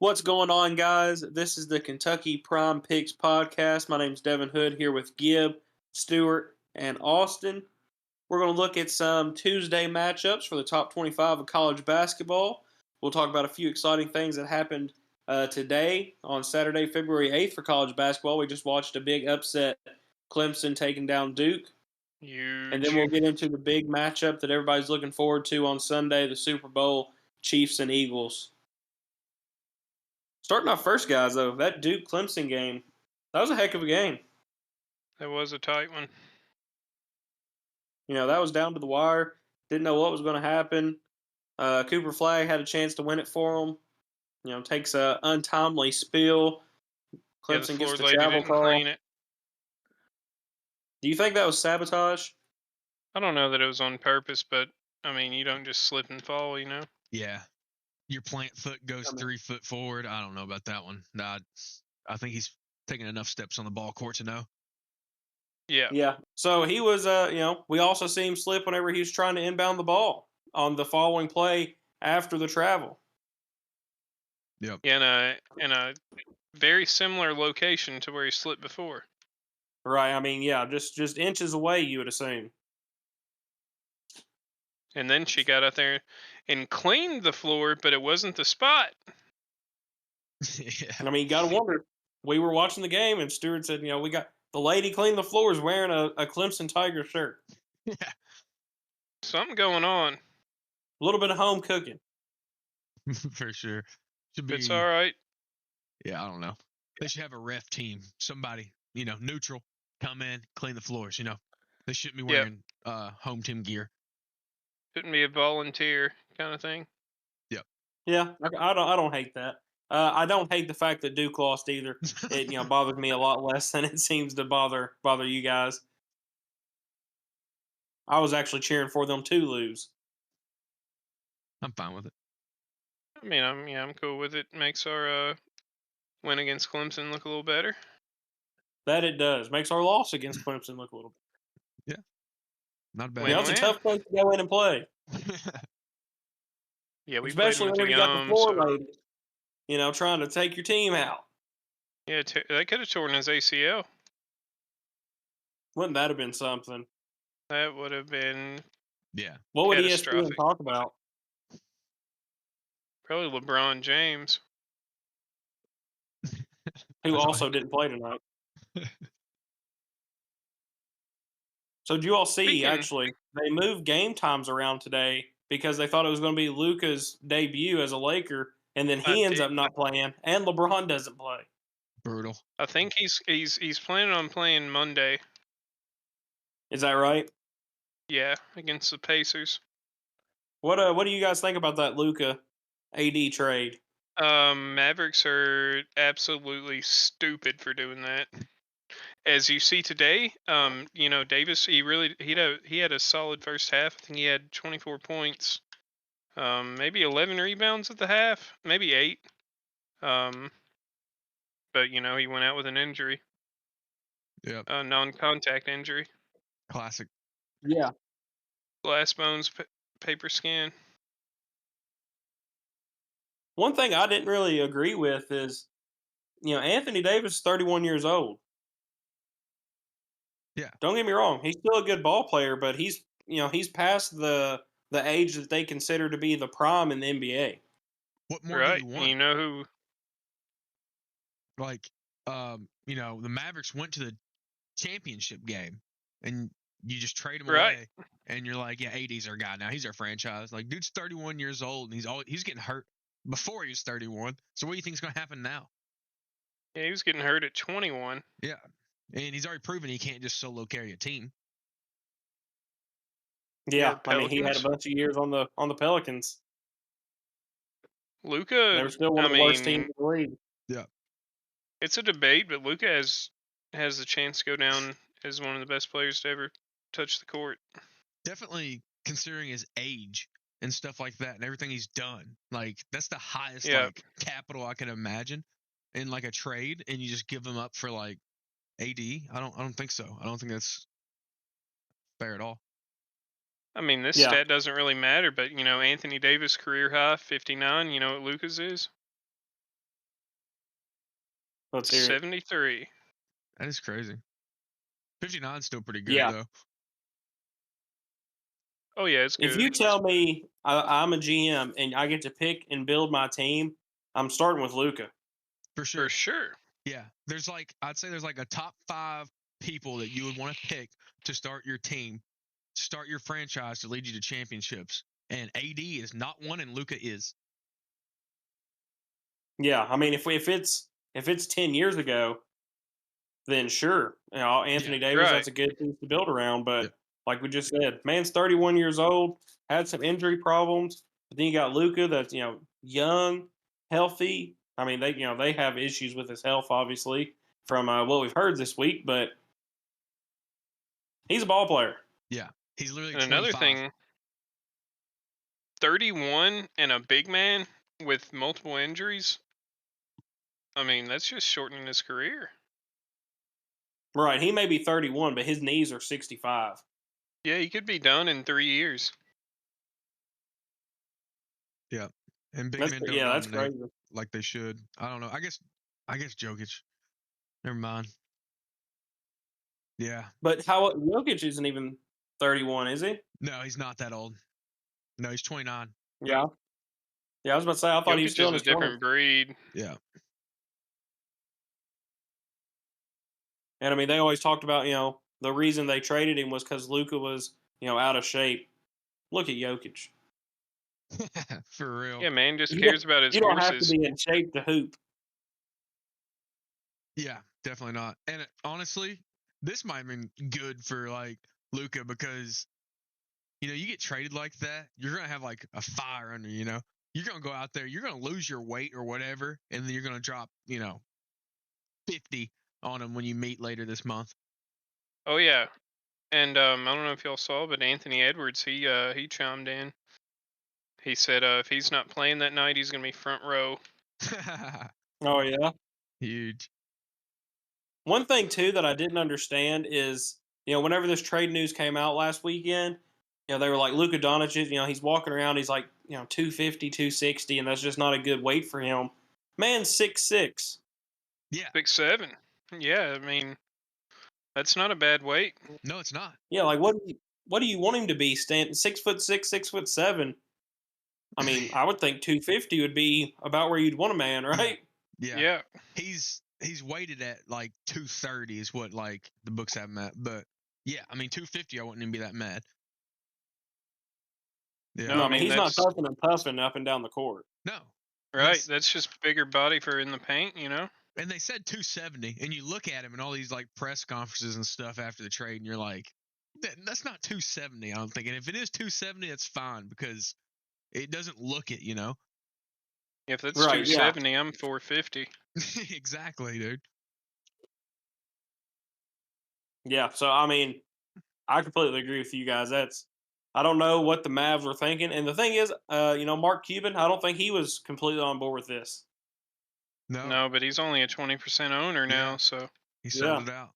What's going on, guys? This is the Kentucky Prime Picks podcast. My name's Devin Hood here with Gibb, Stewart, and Austin. We're going to look at some Tuesday matchups for the top 25 of college basketball. We'll talk about a few exciting things that happened today on Saturday, February 8th for college basketball. We just watched a big upset, Clemson taking down Duke. And then Huge. we'll get into the big matchup that everybody's looking forward to on Sunday, the Super Bowl, Chiefs and Eagles. Starting off first, guys, though, that Duke Clemson game, that was a heck of a game. That was a tight one. You know, that was down to the wire. Didn't know what was going to happen. Cooper Flagg had a chance to win it for him. You know, takes a untimely spill. Yeah, the Clemson floor gets the lady travel didn't call. clean it. Do you think that was sabotage? I don't know that it was on purpose, but I mean, you don't just slip and fall, you know? Yeah. Your plant foot goes 3 foot forward. I don't know about that one. Nah, I think he's taking enough steps on the ball court to know. Yeah. Yeah. So he was, we also see him slip whenever he was trying to inbound the ball on the following play after the travel. Yep. Yeah, in a very similar location to where he slipped before. Right. I mean, yeah, just inches away, you would assume. And then she got out there and cleaned the floor, but it wasn't the spot. Yeah. I mean, you got to wonder. We were watching the game, and Stewart said, we got the lady cleaning the floors wearing a Clemson Tiger shirt. Yeah. Something going on. A little bit of home cooking. For sure. Should be. It's all right. Yeah, I don't know. They should have a ref team. Somebody, neutral, come in, clean the floors. They shouldn't be wearing home team gear. Couldn't be a volunteer kind of thing. Yep. Yeah, I don't hate that. I don't hate the fact that Duke lost either. It bothers me a lot less than it seems to bother you guys. I was actually cheering for them to lose. I'm fine with it. I mean, I'm cool with it. Makes our win against Clemson look a little better. That it does. Makes our loss against Clemson look a little bit. Yeah. Not bad. Win-win. It's a tough place to go in and play. Yeah, we Especially played them when at you the got the floor so lady, trying to take your team out. yeah, they could have torn his ACL. Wouldn't that have been something? That would have been What would ESPN catastrophic. talk about? Probably LeBron James. Who also didn't play tonight. So did you all see, actually, they moved game times around today because they thought it was going to be Luka's debut as a Laker, and then he ends up not playing, and LeBron doesn't play. Brutal. I think he's planning on playing Monday. Is that right? Yeah, against the Pacers. What do you guys think about that Luka AD trade? Mavericks are absolutely stupid for doing that. As you see today, Davis he had a solid first half. I think he had 24 points, maybe 11 rebounds at the half, maybe 8. But he went out with an injury. Yep. A non-contact injury. Classic. Yeah. Glass bones, paper skin. One thing I didn't really agree with is, Anthony Davis is 31 years old. Yeah. Don't get me wrong, he's still a good ball player, but he's past the age that they consider to be the prime in the NBA. What more Right. do you want? And you know who? Like, the Mavericks went to the championship game, and you just trade him away, and you're like, yeah, AD's our guy now. He's our franchise. Like, dude's 31 years old, and he's getting hurt before he was 31. So what do you think's going to happen now? Yeah, he was getting hurt at 21. Yeah, and he's already proven he can't just solo carry a team. Yeah, I mean, he had a bunch of years on the Pelicans. Luka, they were still one of the worst teams in the league. Yeah, it's a debate, but Luka has the chance to go down as one of the best players to ever touch the court. Definitely, considering his age and stuff like that, and everything he's done. Like, that's the highest capital I can imagine in like a trade, and you just give him up for like AD. I don't think so. I don't think that's fair at all. I mean, this stat doesn't really matter, but Anthony Davis career high 59. You know what Luka's is? Let's hear it. 73. That is crazy. 59 is still pretty good, Yeah. though. Oh yeah, it's good. If you tell me I'm a GM and I get to pick and build my team, I'm starting with Luka. For sure. For sure. Yeah. I'd say there's like a top 5 people that you would want to pick to start your team, start your franchise to lead you to championships. And AD is not one, and Luka is. Yeah, I mean, if it's 10 years ago, then sure, Anthony Davis, right. that's a good piece to build around. But Yep. like we just said, man's 31 years old, had some injury problems, but then you got Luka, that's young, healthy. I mean, they have issues with his health, obviously, from what we've heard this week. But he's a ball player. Yeah. He's literally And 25. another thing, 31 and a big man with multiple injuries. I mean, that's just shortening his career. Right, he may be 31, but his knees are 65. Yeah, he could be done in 3 years. Yeah. And big That's men don't yeah, that's dominate crazy. like they should. I don't know. I guess Jokic. Never mind. Yeah. But how Jokic isn't even 31, is he? No, he's not that old. No, he's 29. Yeah. Yeah, I was about to say, I thought he was Jokic still is in a his 20s. different breed. Yeah. And I mean, they always talked about, the reason they traded him was because Luka was, out of shape. Look at Jokic. For real. Yeah, man, just You cares about his You don't have to horses. be in shape to hoop. Yeah, definitely not. And honestly, this might have been good for like Luka because you get traded like that, you're gonna have like a fire under you. You're gonna go out there, you're gonna lose your weight or whatever, and then you're gonna drop 50 on him when you meet later this month. Oh yeah, and I don't know if y'all saw, but Anthony Edwards, he chimed in. He said if he's not playing that night, he's gonna be front row. Oh, yeah. Huge. One thing, too, that I didn't understand is, whenever this trade news came out last weekend, they were like, Luka Doncic, he's walking around, he's like, 250, 260, and that's just not a good weight for him. Man's 6'6". Yeah. 6'7". Yeah, I mean, that's not a bad weight. No, it's not. Yeah, like what do you want him to be? Stand 6'6", 6'7". I mean, I would think 250 would be about where you'd want a man, right? Yeah. He's weighted at like 230 is what like the books have him at. But yeah, I mean 250 I wouldn't even be that mad. Yeah. No, I I mean mean, he's not that's puffing and puffing up and down the court. No. right. That's just bigger body for in the paint, And they said 270, and you look at him in all these like press conferences and stuff after the trade, and you're like, that's not 270. I don't think. And if it is 270, that's fine because it doesn't look it. If that's Right, yeah. 270, I'm 450. Exactly, dude. Yeah, so I mean, I completely agree with you guys. I don't know what the Mavs were thinking, and the thing is, Mark Cuban, I don't think he was completely on board with this. No, but he's only a 20% owner now, so. He sold it out.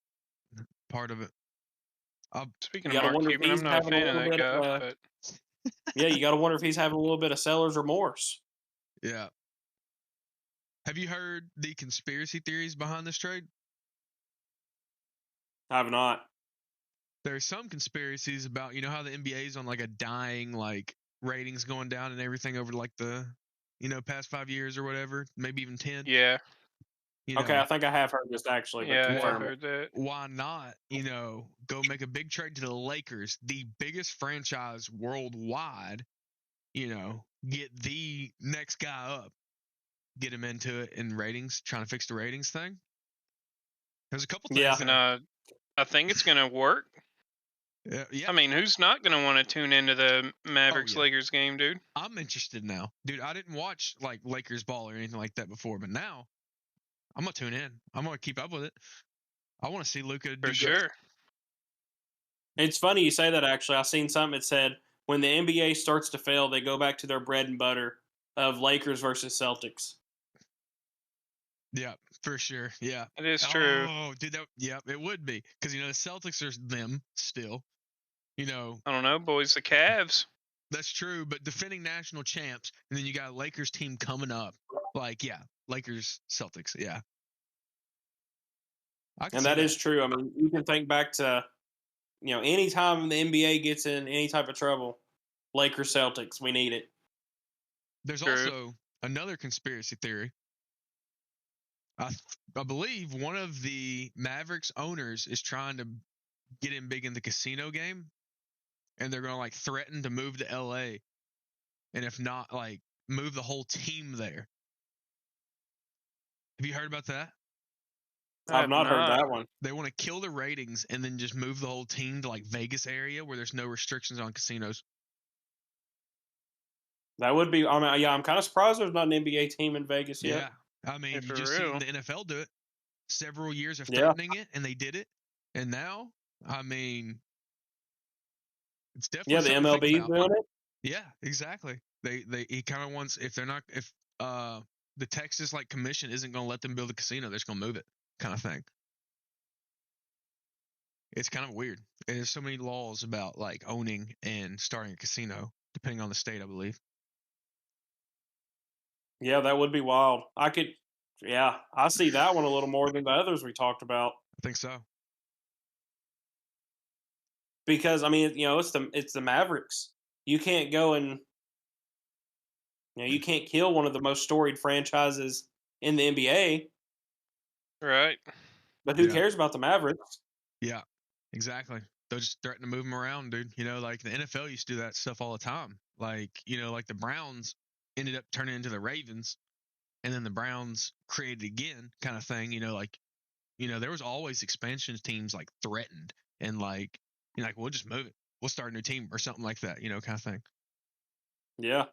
Part of it. Speaking You of got to Mark wonder if Cuban, he's I'm not a having fan a of little that bit guy, of. but Yeah, you got to wonder if he's having a little bit of seller's remorse. Yeah. Have you heard the conspiracy theories behind this trade? I have not. There's some conspiracies about how the NBA is on like a dying like ratings going down and everything over like the past 5 years or whatever, maybe even 10. yeah. Okay, I think I have heard this actually, but Yeah, I confirm it. heard that. Why not, go make a big trade to the Lakers, the biggest franchise worldwide, get the next guy up, get him into it in ratings, trying to fix the ratings thing. There's a couple things. Yeah. And I think it's going to work. Yeah. I mean, who's not going to want to tune into the Mavericks Lakers game, dude? I'm interested now. Dude, I didn't watch like Lakers ball or anything like that before, but now I'm going to tune in. I'm going to keep up with it. I want to see Luka do For sure. It's funny you say that, actually. I seen something that said when the NBA starts to fail, they go back to their bread and butter of Lakers versus Celtics. Yeah, for sure. Yeah. It is true. Oh, dude, it would be. Because, the Celtics are them still. I don't know, boys, the Cavs. That's true, but defending national champs, and then you got a Lakers team coming up. Like, yeah, Lakers, Celtics, yeah. I can And see that that. is true. I mean, you can think back to, any time the NBA gets in any type of trouble, Lakers Celtics, we need it. There's True. also another conspiracy theory. I believe one of the Mavericks owners is trying to get in big in the casino game, and they're going to like threaten to move to LA, and if not, like move the whole team there. Have you heard about that? I've not heard that one. They want to kill the ratings and then just move the whole team to like Vegas area where there's no restrictions on casinos. That would be. I mean, yeah, I'm kind of surprised there's not an NBA team in Vegas yet. Yeah, I mean, If you for just real. seen the NFL do it. Several years of Yeah. threatening it, and they did it. And now, I mean, it's Yeah, definitely the something to think MLB's about. doing it. Yeah, exactly. He kind of wants, if they're not, if the Texas like commission isn't going to let them build a casino, they're just going to move it, kind of thing. It's kind of weird. And there's so many laws about like owning and starting a casino, depending on the state, I believe. Yeah, that would be wild. Yeah, I see that one a little more than the others we talked about. I think so. Because I mean, it's the Mavericks. You can't go and you can't kill one of the most storied franchises in the NBA. Right. But who Yeah. cares about the Mavericks? Yeah, exactly. They'll just threaten to move them around, dude. Like the NFL used to do that stuff all the time. Like, like the Browns ended up turning into the Ravens, and then the Browns created again, kind of thing. There was always expansion teams like threatened, and like, we'll just move it. We'll start a new team or something like that, kind of thing. Yeah.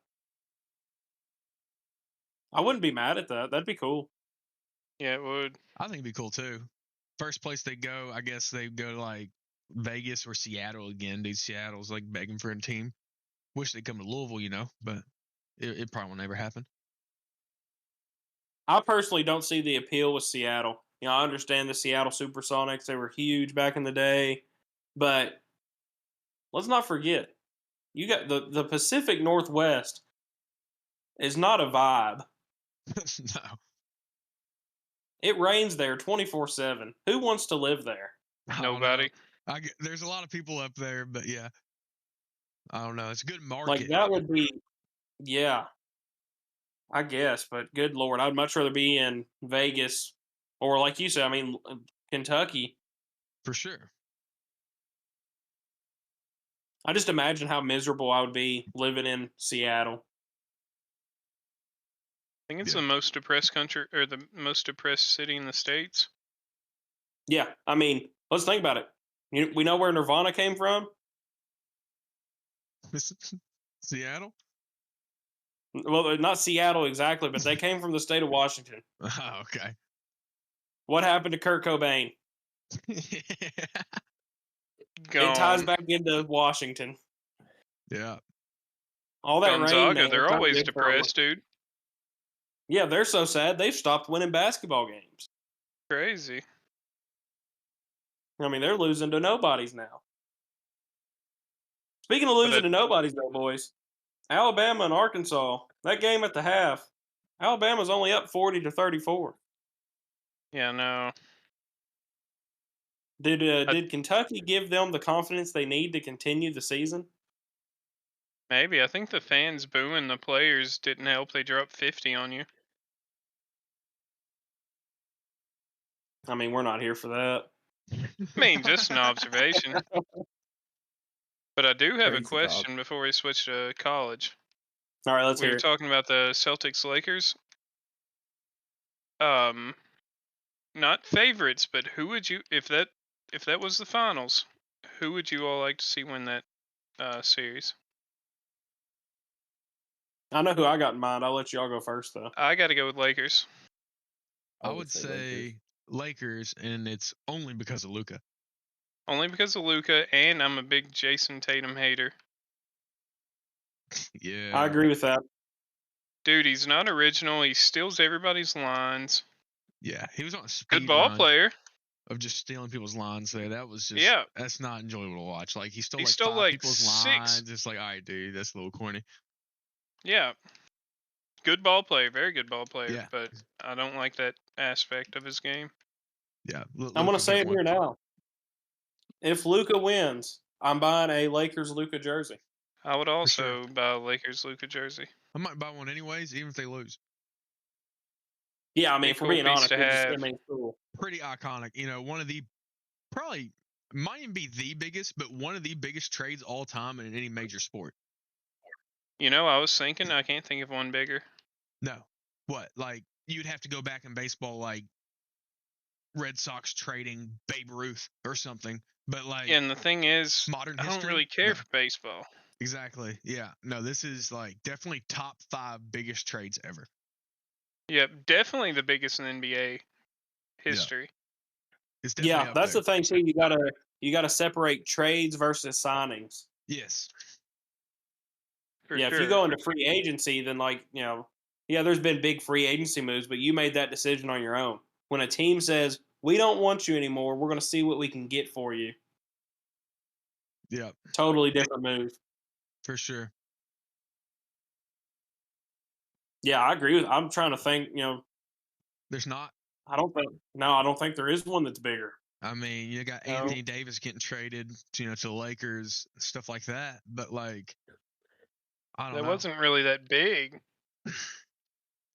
I wouldn't be mad at that. That'd be cool. Yeah, it would. I think it'd be cool too. First place they go, I guess they go to like Vegas or Seattle again, dude. Seattle's like begging for a team. Wish they'd come to Louisville, but it probably will never happen. I personally don't see the appeal with Seattle. I understand the Seattle Supersonics. They were huge back in the day. But let's not forget, you got the Pacific Northwest is not a vibe. No. It rains there 24/7. Who wants to live there? Nobody. There's a lot of people up there, but yeah. I don't know. It's a good market. Like, that would be, yeah, I guess. But good Lord, I'd much rather be in Vegas or, like you said, I mean, Kentucky. For sure. I just imagine how miserable I would be living in Seattle. I think it's the most depressed country or the most depressed city in the States. Yeah, I mean, let's think about it. We know where Nirvana came from. Seattle? Well, not Seattle exactly, but they came from the state of Washington. Oh, okay. What happened to Kurt Cobain? Gone. It ties back into Washington. Yeah. All that Gonzaga, rain. they're always depressed, dude. Yeah, they're so sad they've stopped winning basketball games. Crazy. I mean, they're losing to nobodies now. Speaking of losing to nobodies, though, boys, Alabama and Arkansas, that game at the half, Alabama's only up 40-34. Yeah, no. Did Kentucky give them the confidence they need to continue the season? Maybe. I think the fans booing the players didn't help. They dropped 50 on you. I mean, we're not here for that. I mean, just an observation. But I do have a Crazy question before we switch to college. All right, let's We hear were it. talking about the Celtics Lakers. Not favorites, but who would you if that was the finals, who would you all like to see win that series? I know who I got in mind. I'll let y'all go first, though. I got to go with Lakers. I would say Lakers, and it's only because of Luka. Only because of Luka, and I'm a big Jason Tatum hater. Yeah. I agree with that. Dude, he's not original. He steals everybody's lines. Yeah, he was on a speed Good ball run player. of just stealing people's lines there. That was just, Yeah. That's not enjoyable to watch. Like, he stole stole, five like, people's 6. lines. It's like, all right, dude, that's a little corny. Yeah. Good ball player. Very good ball player. Yeah. But I don't like that aspect of his game. Yeah, I'm going to say it here now. If Luka wins, I'm buying a Lakers Luka jersey. I would also buy a Lakers Luka jersey. I might buy one anyways, even if they lose. Yeah, I mean, for being honest, it's cool. Pretty iconic. One of the probably might even be the biggest, but one of the biggest trades all time in any major sport. I was thinking, I can't think of one bigger. No. What? Like, you'd have to go back in baseball, like Red Sox trading Babe Ruth or something. But like, and the thing is, modern I history, don't really care for baseball. Exactly. Yeah. No, this is like definitely top 5 biggest trades ever. Yep, definitely the biggest in NBA history. It's definitely that's the thing. So you gotta separate trades versus signings. Yes. For sure. If you go into free agency, then there's been big free agency moves, but you made that decision on your own. When a team says we don't want you anymore, we're going to see what we can get for you. Yeah. Totally different move. For sure. Yeah, I agree with. I'm trying to think. There's not. I don't think there is one that's bigger. I mean, you got Anthony Davis getting traded, to the Lakers, stuff like that. But like, I don't know. That wasn't really that big.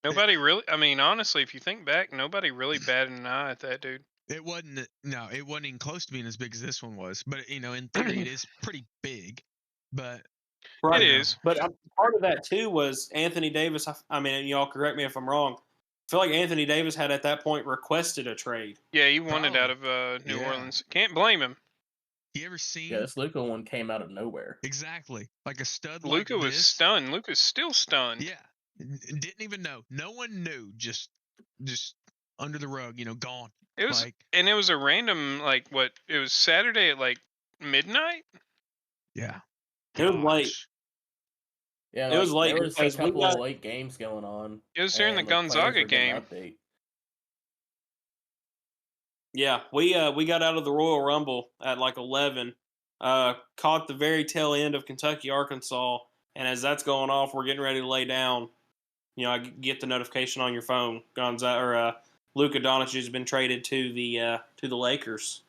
Nobody really. I mean, honestly, if you think back, nobody really batted an eye at that dude. It wasn't. No, it wasn't even close to being as big as this one was. But in theory, it is pretty big. But right, it is. But part of that too was Anthony Davis. I mean, y'all correct me if I'm wrong. I feel like Anthony Davis had at that point requested a trade. Yeah, he wanted out of New Orleans. Can't blame him. You ever seen? Yeah, this Luka one came out of nowhere. Exactly, like a stud. Luka was stunned. Luka's still stunned. Yeah, didn't even know. No one knew. Just under the rug, gone. It was, and it was a random it was Saturday at midnight. Yeah, it was late. Yeah, it was late. There was a couple of late games going on. It was during the Gonzaga game. Yeah, we got out of the Royal Rumble at 11. Caught the very tail end of Kentucky Arkansas, and as that's going off, we're getting ready to lay down. I get the notification on your phone. Luka Doncic has been traded to the Lakers.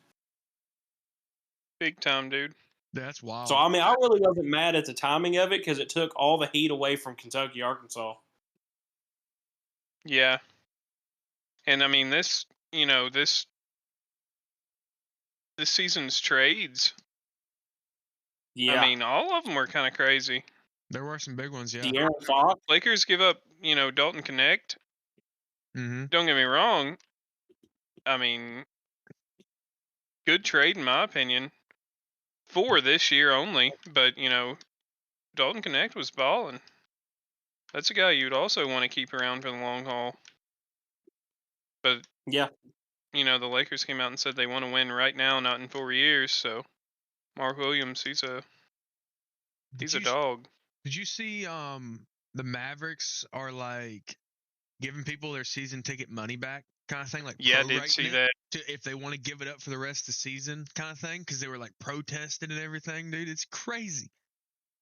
Big time, dude. That's wild. So I mean, I really wasn't mad at the timing of it because it took all the heat away from Kentucky Arkansas. Yeah, and I mean this season's trades. Yeah, I mean all of them were kind of crazy. There were some big ones, yeah. De'Aaron Fox. Lakers give up, Dalton Connect. Mm-hmm. Don't get me wrong. I mean, good trade in my opinion for this year only. But Dalton Connect was balling. That's a guy you'd also want to keep around for the long haul. But yeah, the Lakers came out and said they want to win right now, not in 4 years. So Mark Williams, he's a dog. Did you see the Mavericks are giving people their season ticket money back kind of thing? Yeah, I did see that. If they want to give it up for the rest of the season kind of thing, because they were protesting and everything, dude. It's crazy.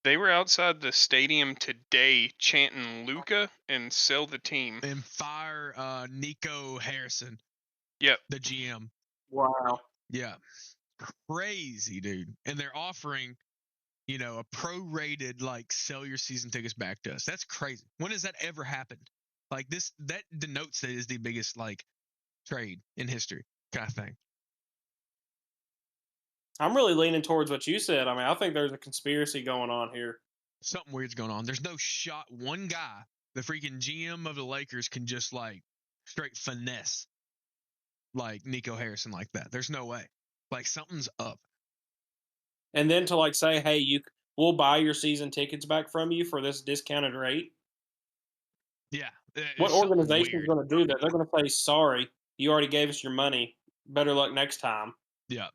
They were outside the stadium today chanting Luka and sell the team. And fire Nico Harrison. Yep. The GM. Wow. Yeah. Crazy, dude. And they're offering, a prorated, sell your season tickets back to us. That's crazy. When has that ever happened? That denotes that it is the biggest, trade in history kind of thing. I'm really leaning towards what you said. I mean, I think there's a conspiracy going on here. Something weird's going on. There's no shot one guy, the freaking GM of the Lakers, can just straight finesse Nico Harrison like that. There's no way. Something's up. And then to say, hey, we'll buy your season tickets back from you for this discounted rate. Yeah. What organization is going to do that? They're going to say, sorry, you already gave us your money. Better luck next time. Yeah.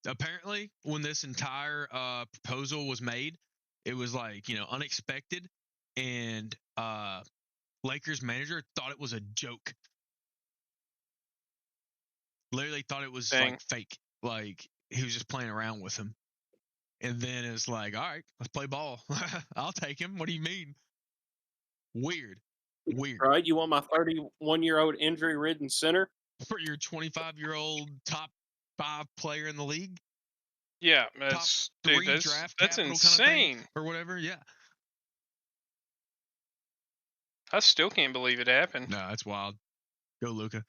Apparently, when this entire proposal was made, it was unexpected, and Lakers manager thought it was a joke. Literally thought it was fake. He was just playing around with him. And then it's all right, let's play ball. I'll take him. What do you mean? Weird. Right? You want my 31-year-old injury-ridden center? for your 25-year-old top 5 player in the league, Yeah, top that's 3 dude. draft That's capital kind of thing, insane. or whatever. Yeah. I still can't believe it happened. No, that's wild. Go Luka.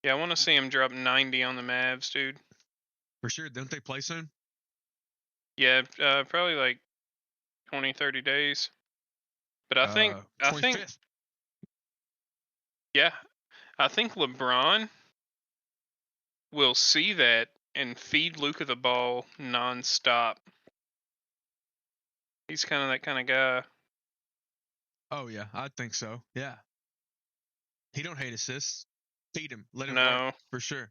Yeah, I want to see him drop 90 on the Mavs, dude. For sure. Don't they play soon? Yeah, probably like 20, 30 days. But I think 25th. yeah, I think LeBron will see that and feed Luka the ball nonstop. He's kind of that kind of guy. Oh yeah, I think so. Yeah. He don't hate assists. Feed him. Let him No, work for sure.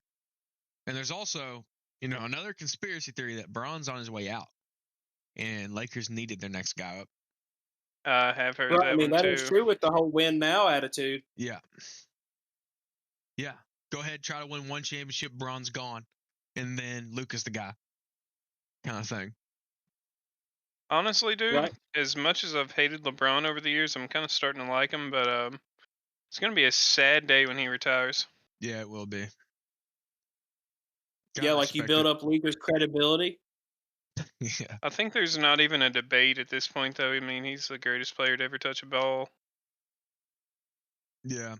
And there's also, another conspiracy theory that Bron's on his way out, and Lakers needed their next guy up. I have heard Right. I that mean, one that too. is true with the whole win now attitude. Yeah. Yeah. Go ahead, try to win one championship. Bron's gone, and then Luka's the guy, kind of thing. Honestly, dude, Right. as much as I've hated LeBron over the years, I'm kind of starting to like him. But it's gonna be a sad day when he retires. Yeah, it will be. Yeah, like you build up Luka's credibility. Yeah. I think there's not even a debate at this point, though. I mean, he's the greatest player to ever touch a ball. Yeah.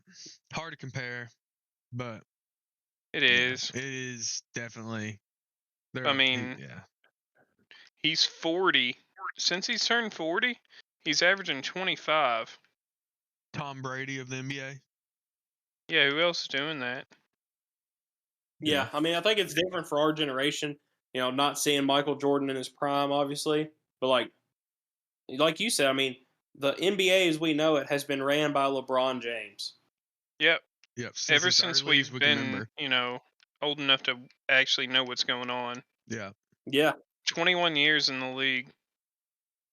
Hard to compare, but It is. It is definitely. I mean, yeah. He's 40. Since he's turned 40, he's averaging 25. Tom Brady of the NBA. Yeah, who else is doing that? Yeah, I mean, I think it's different for our generation. Not seeing Michael Jordan in his prime, obviously, but like you said, I mean, the NBA as we know it has been ran by LeBron James. Yep. Yep. Ever since we've we been, remember. old enough to actually know what's going on. Yeah. Yeah. 21 years in the league.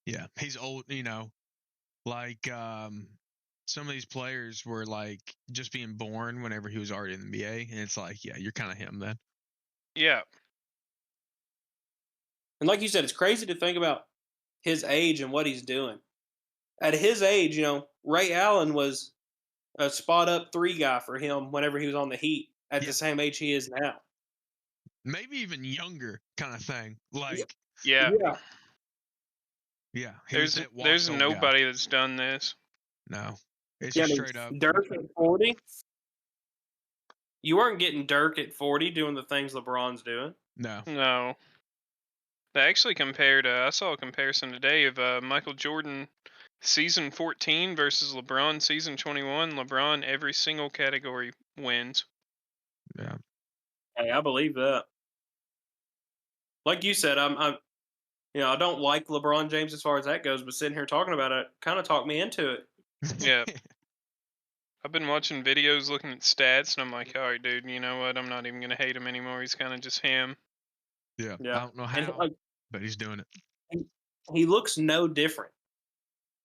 Yeah. He's old, like some of these players were like just being born whenever he was already in the NBA, and it's like, yeah, you're kind of him then. Yeah. And like you said, it's crazy to think about his age and what he's doing. At his age, Ray Allen was a spot up 3 guy for him whenever he was on the Heat at the same age he is now. Maybe even younger kind of thing. Like, Yeah. yeah. There's nobody that's done this. No. It's just straight up. Dirk at 40. You weren't getting Dirk at 40 doing the things LeBron's doing. No. They actually compared. I saw a comparison today of Michael Jordan season 14 versus LeBron season 21. LeBron every single category wins. Yeah. Hey, I believe that. Like you said, I don't like LeBron James as far as that goes, but sitting here talking about it kind of talked me into it. Yeah. I've been watching videos, looking at stats, and I'm like, all right, dude, you know what? I'm not even gonna hate him anymore. He's kind of just him. Yeah. Yeah. I don't know how, but he's doing it. He looks no different.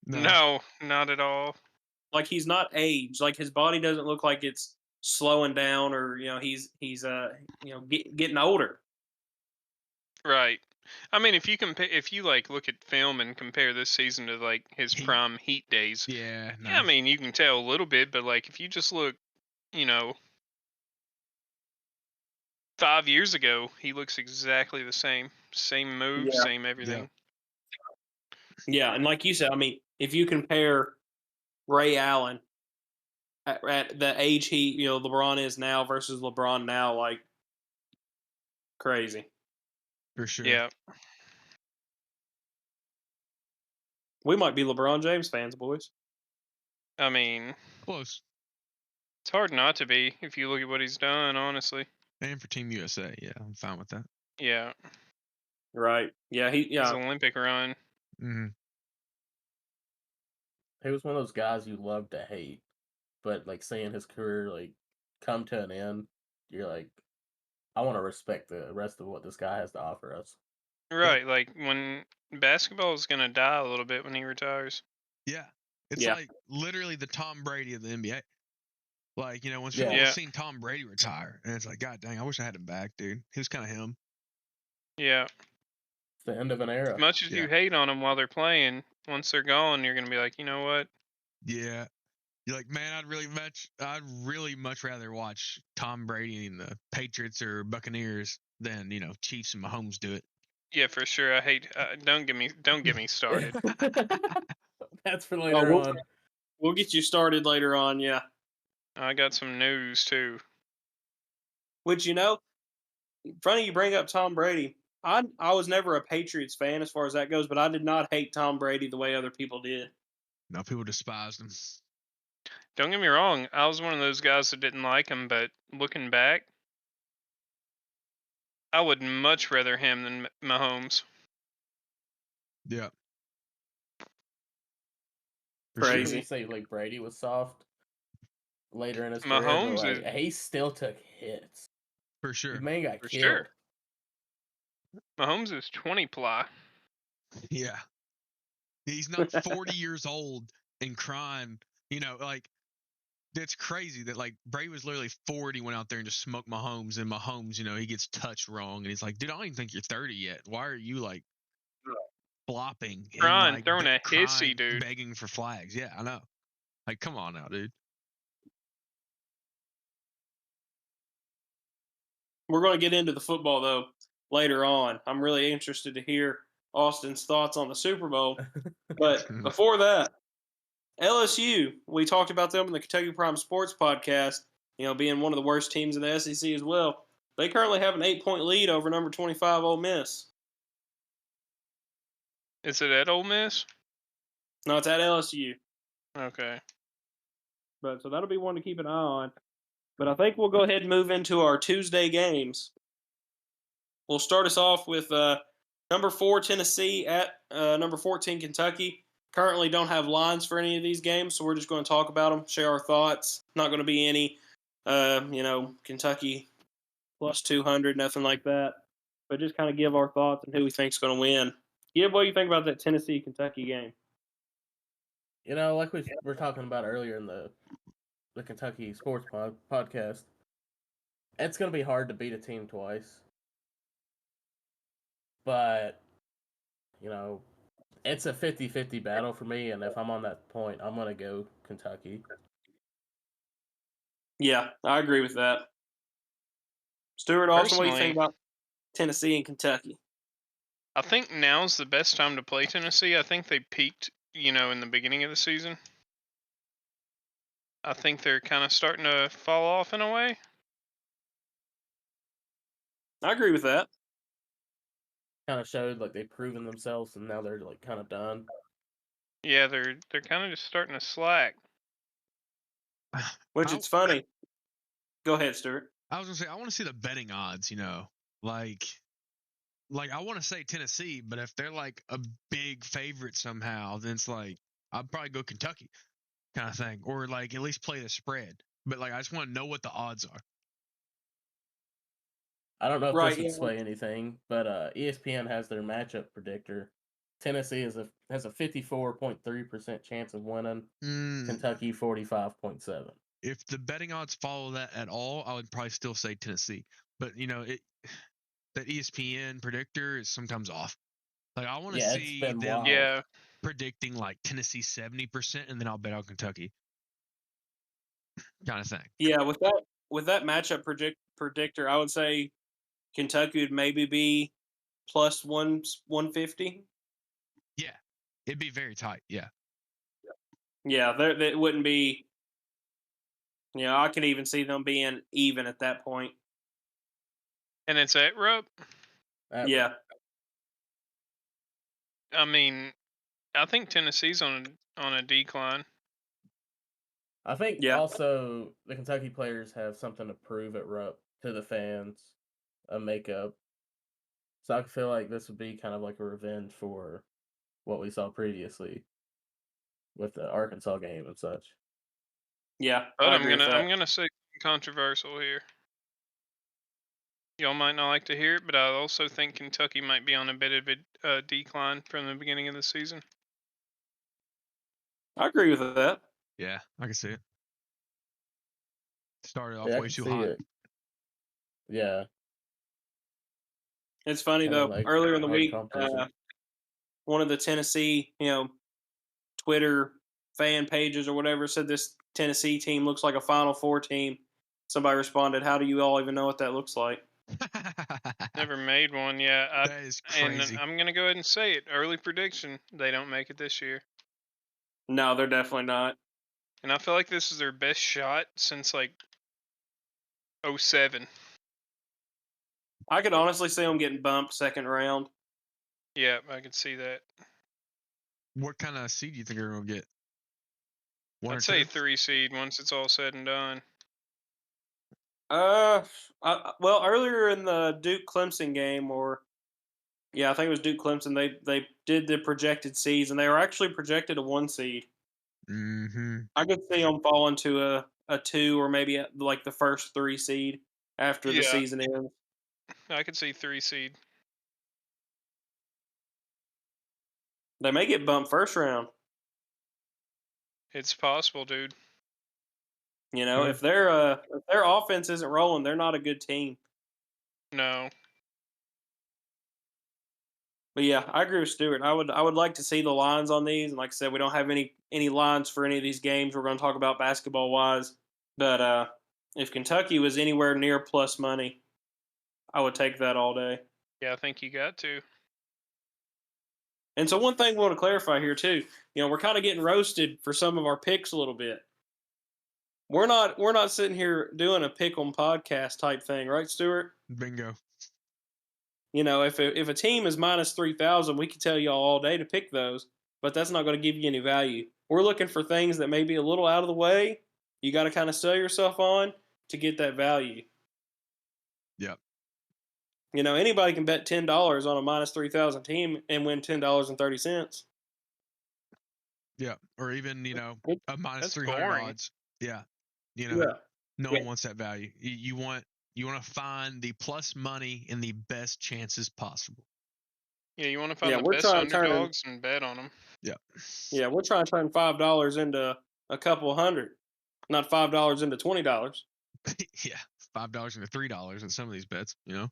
No, not at all. Like he's not aged. Like his body doesn't look like it's slowing down, or he's getting older. Right. I mean, if you like look at film and compare this season to like his prime Heat days, yeah, I mean, you can tell a little bit, but like if you just look, 5 years ago, he looks exactly the same. Same move, same everything. Yeah, and like you said, I mean, if you compare Ray Allen at the age LeBron is now versus LeBron now, like crazy. For sure. Yeah. We might be LeBron James fans, boys. I mean, close. It's hard not to be if you look at what he's done, honestly. And for Team USA, yeah, I'm fine with that. Yeah. Right. Yeah. His Olympic run. Mm-hmm. He was one of those guys you love to hate, but like seeing his career like come to an end, you're like, I want to respect the rest of what this guy has to offer us. Right, like when basketball is gonna die a little bit when he retires. Yeah, it's like literally the Tom Brady of the NBA. Like, once people have seen Tom Brady retire, and it's like, God dang, I wish I had him back, dude. He was kind of him. Yeah. It's the end of an era. As much as you hate on them while they're playing, once they're gone, you're gonna be like, you know what? Yeah. You're like, man, I'd really much rather watch Tom Brady and the Patriots or Buccaneers than Chiefs and Mahomes do it. Yeah, for sure. I hate. Don't get me started. That's for later on. We'll get you started later on. Yeah. I got some news too. Which funny you bring up Tom Brady. I was never a Patriots fan as far as that goes, but I did not hate Tom Brady the way other people did. No, people despised him. Don't get me wrong. I was one of those guys that didn't like him, but looking back, I would much rather him than Mahomes. Yeah. For Crazy. Crazy. You say like Brady was soft later in his Mahomes career, is but he still took hits. For sure. The man got for killed. sure. Mahomes is 20 ply. Yeah. He's not 40 years old and crying. Like, that's crazy that, like, Brady was literally 40, went out there and just smoked Mahomes, and Mahomes, he gets touched wrong, and he's like, dude, I don't even think you're 30 yet. Why are you, like, flopping and, Crying, like, throwing a crying, hissy, dude. begging for flags? Yeah, I know. Like, come on now, dude. We're going to get into the football, though, later on. I'm really interested to hear Austin's thoughts on the Super Bowl. But before that, LSU, we talked about them in the Kentucky Prime Sports podcast, being one of the worst teams in the SEC as well. They currently have an 8-point lead over number 25 Ole Miss. Is it at Ole Miss? No, it's at LSU. Okay. So that'll be one to keep an eye on. But I think we'll go ahead and move into our Tuesday games. We'll start us off with number 4 Tennessee at number 14 Kentucky. Currently don't have lines for any of these games, so we're just going to talk about them, share our thoughts. Not going to be any, Kentucky plus 200, nothing like that. But just kind of give our thoughts and who we think's going to win. Gib, what do you think about that Tennessee-Kentucky game? Like we were talking about earlier in the Kentucky Sports podcast, it's going to be hard to beat a team twice. But, it's a 50-50 battle for me, and if I'm on that point, I'm going to go Kentucky. Yeah, I agree with that. Stuart, Austin, what do you think about Tennessee and Kentucky? I think now's the best time to play Tennessee. I think they peaked, in the beginning of the season. I think they're kind of starting to fall off in a way. I agree with that. Kind of showed like they've proven themselves, and now they're like kind of done. Yeah, they're kind of just starting to slack. Which it's funny. Go ahead, Stuart. I was gonna say I want to see the betting odds. Like I want to say Tennessee, but if they're like a big favorite somehow, then it's like I'd probably go Kentucky, kind of thing, or like at least play the spread. But like I just want to know what the odds are. I don't know if this would sway anything, but ESPN has their matchup predictor. Tennessee has a 54.3% chance of winning. Kentucky 45.7. If the betting odds follow that at all, I would probably still say Tennessee. But that ESPN predictor is sometimes off. Like I want to see them predicting like Tennessee 70%, and then I'll bet on Kentucky. Kind of thing. Yeah, with that matchup predictor, I would say Kentucky would maybe be plus 150. Yeah, it'd be very tight. Yeah. Yeah, it wouldn't be. I could even see them being even at that point. And it's at Rupp? Yeah. I mean, I think Tennessee's on a decline. I think also the Kentucky players have something to prove at Rupp to the fans, a makeup. So I feel like this would be kind of like a revenge for what we saw previously with the Arkansas game and such. Yeah, but I'm gonna say controversial here. Y'all might not like to hear it, but I also think Kentucky might be on a bit of a decline from the beginning of the season. I agree with that. Yeah, I can see it. Started off way too hot. Yeah. It's funny though. Earlier in the week, one of the Tennessee, Twitter fan pages or whatever said this Tennessee team looks like a Final Four team. Somebody responded, "How do you all even know what that looks like?" Never made one yet. That is crazy. And I'm gonna go ahead and say it. Early prediction: they don't make it this year. No, they're definitely not. And I feel like this is their best shot since like 07. I could honestly see them getting bumped second round. Yeah, I can see that. What kind of seed do you think they're going to get? I'd say 3 seed once it's all said and done. Well, earlier in the Duke Clemson game, I think it was Duke Clemson. They did the projected seeds, and they were actually projected a 1 seed. Mm-hmm. I could see them falling to a 2 or maybe like the first 3 seed after the season ends. I could see 3 seed. They may get bumped first round. It's possible, dude. You know, if their offense isn't rolling, they're not a good team. No. But yeah, I agree with Stewart. I would like to see the lines on these, and like I said, we don't have any lines for any of these games we're going to talk about basketball wise. But if Kentucky was anywhere near plus money, I would take that all day. Yeah, I think you got to. And so one thing we want to clarify here too, we're kind of getting roasted for some of our picks a little bit. We're not sitting here doing a pick 'em podcast type thing, right, Stewart? Bingo. If a team is minus 3,000, we can tell y'all all day to pick those, but that's not going to give you any value. We're looking for things that may be a little out of the way. You got to kind of sell yourself on to get that value. Yep. Anybody can bet $10 on a minus 3,000 team and win $10.30. Yeah, or even a minus 300 boring. odds. Yeah, no one wants that value. You want to find the plus money and the best chances possible. Yeah, you want to find the best underdogs and bet on them. Yeah. Yeah, we're trying to turn $5 into a couple hundred, not $5 into $20. Yeah, $5 into $3 in some of these bets. Yeah.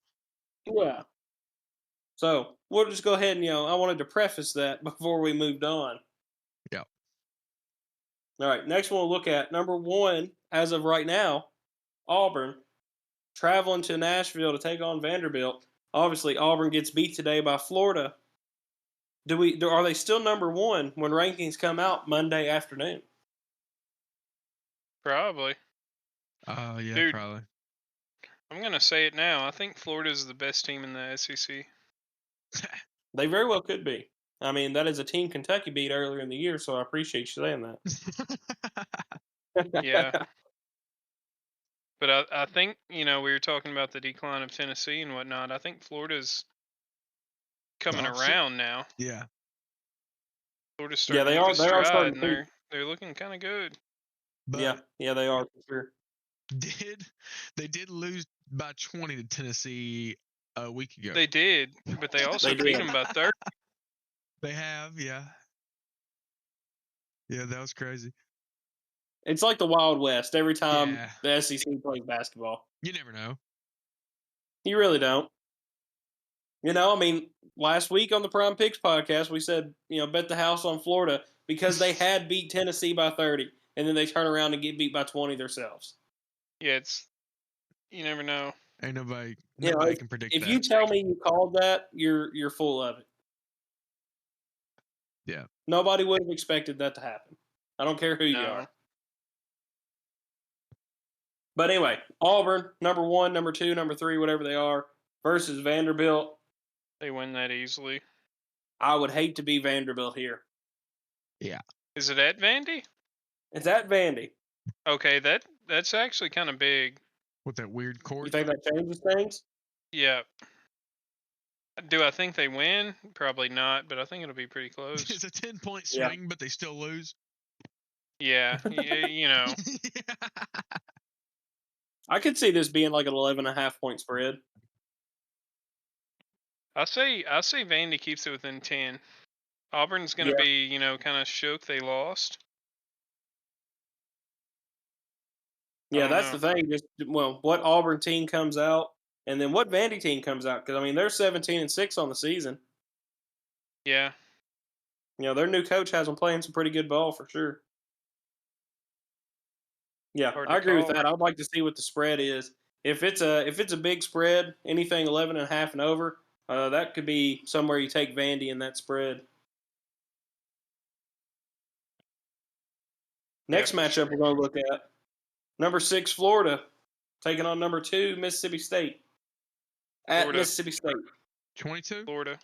So we'll just go ahead and I wanted to preface that before we moved on. Yeah. All right. Next one we'll look at number 1 as of right now, Auburn traveling to Nashville to take on Vanderbilt. Obviously, Auburn gets beat today by Florida. Are they still number 1 when rankings come out Monday afternoon? Probably. Yeah, dude, probably. I'm gonna say it now. I think Florida's the best team in the SEC. They very well could be. I mean, that is a team Kentucky beat earlier in the year, so I appreciate you saying that. Yeah. But I think, we were talking about the decline of Tennessee and whatnot. I think Florida's coming around now. Yeah. Florida's starting to hit a stride, and they're looking kind of good. But yeah, they are for sure. They did lose by 20 to Tennessee a week ago. They did, but they also beat them by 30. They have, yeah. Yeah, that was crazy. It's like the Wild West every time the SEC plays basketball. You never know. You really don't. I mean, last week on the Prime Picks podcast, we said, bet the house on Florida because they had beat Tennessee by 30, and then they turn around and get beat by 20 themselves. Yeah, you never know. Ain't nobody can predict that. If you tell me you called that, you're full of it. Yeah. Nobody would have expected that to happen. I don't care who you are. But anyway, Auburn, number 1, number 2, number 3, whatever they are, versus Vanderbilt. They win that easily. I would hate to be Vanderbilt here. Yeah. Is it at Vandy? It's at Vandy. Okay, that's actually kind of big. With that weird court? You think that changes things? Yeah. Do I think they win? Probably not, but I think it'll be pretty close. It's a 10-point swing, but they still lose. Yeah, I could see this being like an 11.5 point spread. I say Vandy keeps it within 10. Auburn's going to be, kind of shook they lost. Yeah, that's the thing. What Auburn team comes out, and then what Vandy team comes out. Because, I mean, they're 17-6 on the season. Yeah. Their new coach has them playing some pretty good ball for sure. Yeah, Hard I to agree with call. that. I'd like to see what the spread is. If it's a big spread, anything 11.5 and over, that could be somewhere you take Vandy in that spread. Next for matchup sure. we're going to look at number 6 Florida taking on number 2 Mississippi State at Florida. Mississippi State. 22. Florida.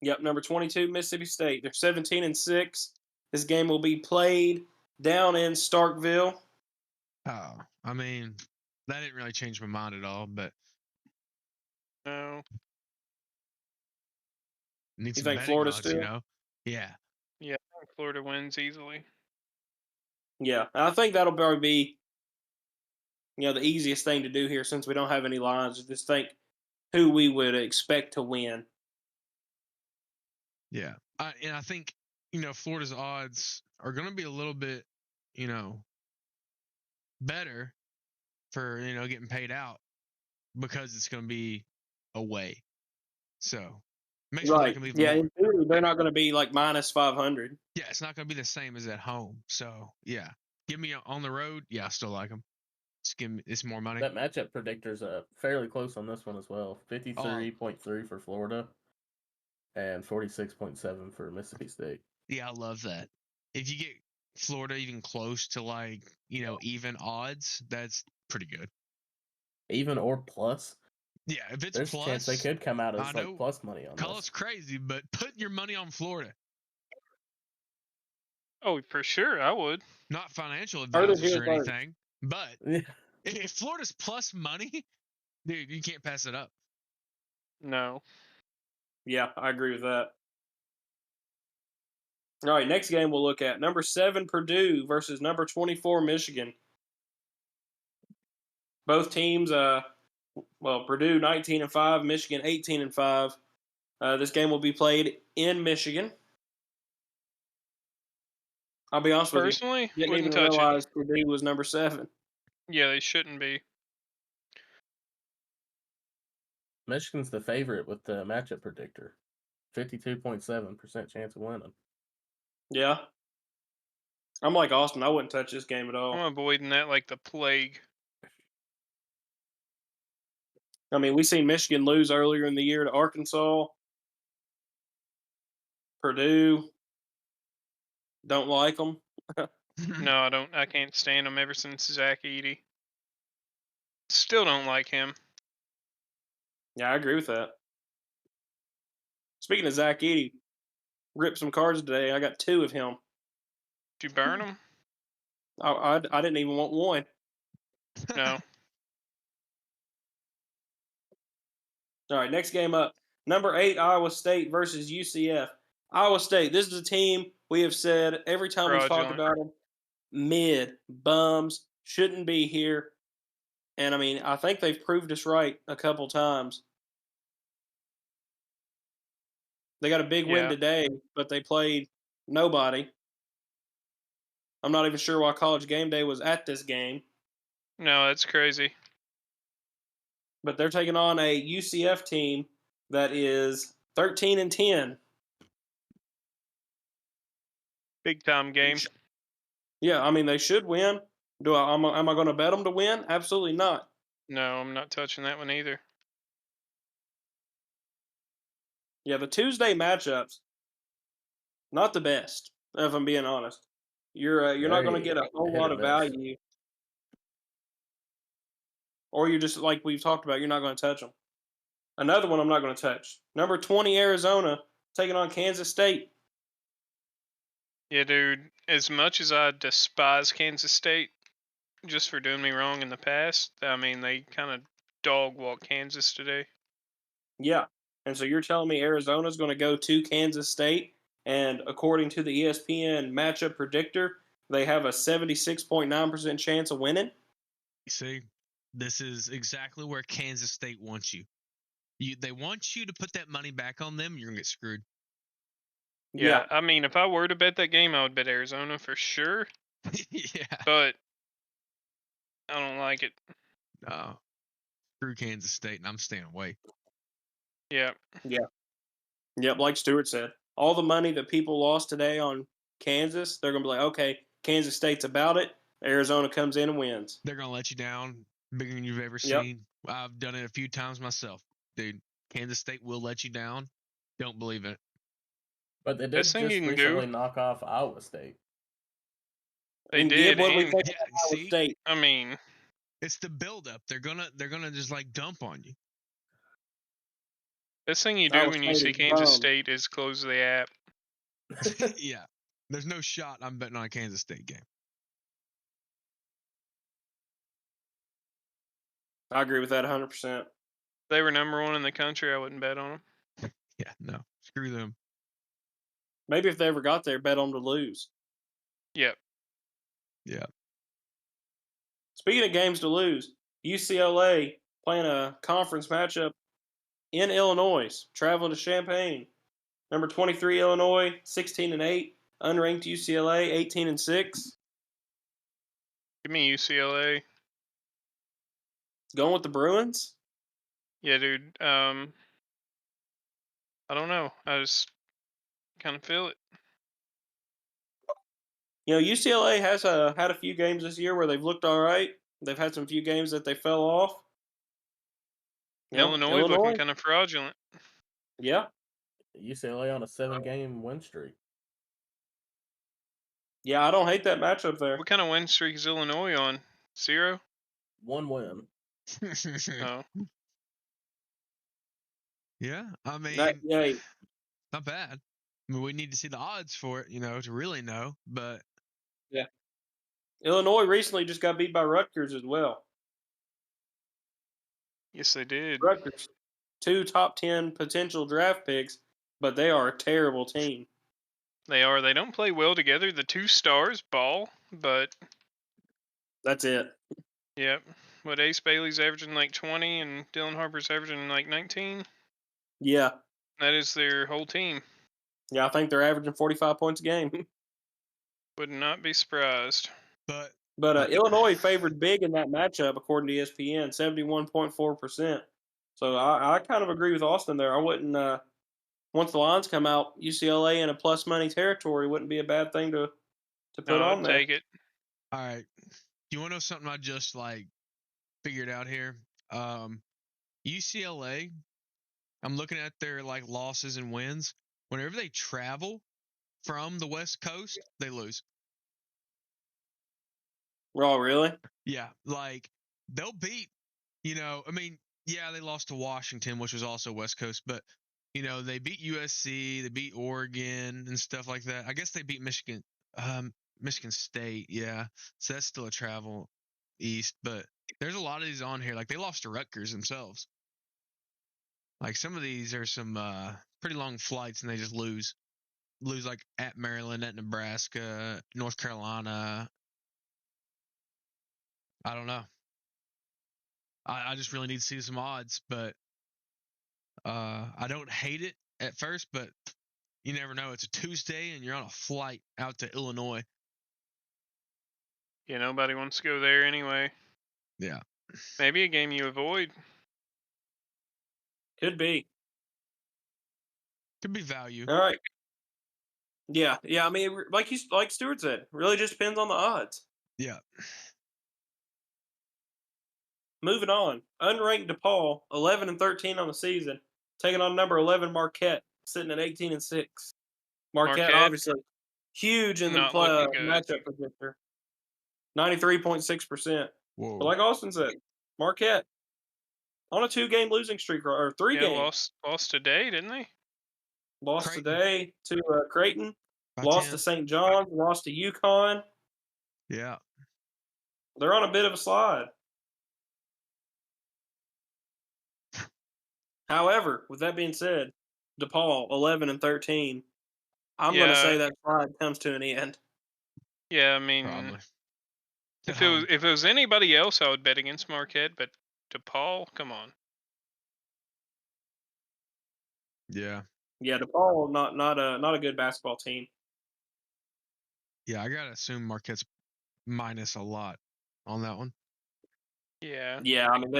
Yep, number 22 Mississippi State. They're 17-6. This game will be played down in Starkville. Oh, I mean, that didn't really change my mind at all, but No. need You some think betting Florida odds, still? Yeah. Yeah, I think Florida wins easily. Yeah, I think that'll probably be the easiest thing to do here since we don't have any lines. Just think who we would expect to win. Yeah. And I think, Florida's odds are going to be a little bit, better for, getting paid out because it's going to be away. So makes me like them even Yeah, more. in theory, they're not going to be like minus 500. Yeah, it's not going to be the same as at home. So, yeah. Give me on the road. Yeah, I still like them. Just give me it's more money. That matchup predictor's fairly close on this one as well. 53.3 for Florida and 46.7 for Mississippi State. Yeah, I love that. If you get Florida even close to even odds, that's pretty good. Even or plus? Yeah, if it's there's plus, a chance they could come out as know, plus money on call this. us crazy, but put your money on Florida. Oh, for sure, I would. Not financial advisors or first. anything, but if Florida's plus money, dude, you can't pass it up. No. Yeah, I agree with that. All right, next game we'll look at number 7 Purdue versus number 24 Michigan. Both teams, Purdue 19-5, Michigan 18-5. This game will be played in Michigan. I'll be honest with you. Personally, Didn't wouldn't even touch realize it. Purdue was number 7. Yeah, they shouldn't be. Michigan's the favorite with the matchup predictor. 52.7% chance of winning. Yeah. I'm like Austin. I wouldn't touch this game at all. I'm avoiding that like the plague. I mean, we seen Michigan lose earlier in the year to Arkansas. Purdue, don't like them. No, I don't. I can't stand him ever since Zach Edey. Still don't like him. Yeah, I agree with that. Speaking of Zach Edey, ripped some cards today. I got 2 of him. Did you burn him? I didn't even want 1. No. All right, next game up. Number 8, Iowa State versus UCF. Iowa State, this is a team we have said every time we've talked about them, mid, bums, shouldn't be here. And, I mean, I think they've proved us right a couple times. They got a big win today, but they played nobody. I'm not even sure why College Game Day was at this game. No, that's crazy. But they're taking on a UCF team that is 13-10. Big time game. Yeah, I mean they should win. Am I going to bet them to win? Absolutely not. No, I'm not touching that one either. Yeah, the Tuesday matchups, not the best. If I'm being honest, you're not going to get a whole lot of value, or you're just like we've talked about. You're not going to touch them. Another one I'm not going to touch. Number 20 Arizona taking on Kansas State. Yeah, dude. As much as I despise Kansas State just for doing me wrong in the past, I mean they kind of dog walk Kansas today. Yeah, and so you're telling me Arizona's going to go to Kansas State, and according to the ESPN matchup predictor, they have a 76.9% chance of winning? See, this is exactly where Kansas State wants you. They want you to put that money back on them. You're going to get screwed. Yeah, I mean, if I were to bet that game, I would bet Arizona for sure. Yeah. But I don't like it. No. Screw Kansas State, and I'm staying away. Yeah. Yep, like Stewart said. All the money that people lost today on Kansas, they're going to be like, okay, Kansas State's about it. Arizona comes in and wins. They're going to let you down bigger than you've ever Yep. seen. I've done it a few times myself. Dude, Kansas State will let you down. Don't believe it. But they did Best thing you just can recently do. knock off Iowa State. They And did. Gib, what do we And think Yeah, of Iowa see? State? I mean, It's the buildup. They're gonna just like dump on you. best thing you do Iowa when you State see is Kansas bummed. State is close the app. Yeah. There's no shot I'm betting on a Kansas State game. I agree with that 100%. If they were number 1 in the country, I wouldn't bet on them. Yeah, no. Screw them. Maybe if they ever got there, bet on them to lose. Yep. Yeah. Speaking of games to lose, UCLA playing a conference matchup in Illinois, traveling to Champaign. Number 23 Illinois, 16-8. Unranked UCLA, 18-6. Give me UCLA. Going with the Bruins? Yeah, dude. I don't know. I just kind of feel it. You know, UCLA has had a few games this year where they've looked all right. They've had some few games that they fell off. You know, Illinois looking kind of fraudulent. Yeah. UCLA on a 7-game win streak. Yeah, I don't hate that matchup there. What kind of win streak is Illinois on? 0? 1 win. Oh. Yeah, I mean, Yeah. not bad. I mean, we need to see the odds for it, to really know. But Yeah. Illinois recently just got beat by Rutgers as well. Yes, they did. Rutgers, 2 top 10 potential draft picks, but they are a terrible team. They are. They don't play well together. The 2 stars ball, but that's it. Yep. What, Ace Bailey's averaging like 20 and Dylan Harper's averaging like 19? Yeah. That is their whole team. Yeah, I think they're averaging 45 points a game. Would not be surprised. But Illinois favored big in that matchup, according to ESPN, 71.4%. So I kind of agree with Austin there. I wouldn't, once the lines come out, UCLA in a plus money territory wouldn't be a bad thing to put on there. Take it. All right. You want to know something I just figured out here? UCLA, I'm looking at their losses and wins. Whenever they travel from the West Coast, they lose. Oh, really? Yeah, they'll beat, I mean, yeah, they lost to Washington, which was also West Coast, but they beat USC, they beat Oregon and stuff like that. I guess they beat Michigan State, yeah. So that's still a travel east, but there's a lot of these on here. They lost to Rutgers themselves. Some of these are some pretty long flights and they just lose. Lose at Maryland, at Nebraska, North Carolina. I don't know. I just really need to see some odds, but I don't hate it at first, but you never know. It's a Tuesday and you're on a flight out to Illinois. Yeah, nobody wants to go there anyway. Yeah. Maybe a game you avoid. Could be. Could be value. All right. Yeah. I mean, like Stuart said, really just depends on the odds. Yeah. Moving on, unranked DePaul, 11-13 on the season, taking on number 11 Marquette, sitting at 18-6. Marquette obviously huge in the matchup predictor, 93.6%. But like Austin said, Marquette on a 2-game losing streak or 3 games. Lost today, didn't they? Lost today to Creighton. By lost 10. to St. John's. Lost to UConn. Yeah. They're on a bit of a slide. However, with that being said, DePaul 11-13. I'm going to say that slide comes to an end. Yeah, I mean, probably. If it was anybody else, I would bet against Marquette, but DePaul, come on. Yeah. Yeah, DePaul not a good basketball team. Yeah, I gotta assume Marquette's minus a lot on that one. Yeah. Yeah, I mean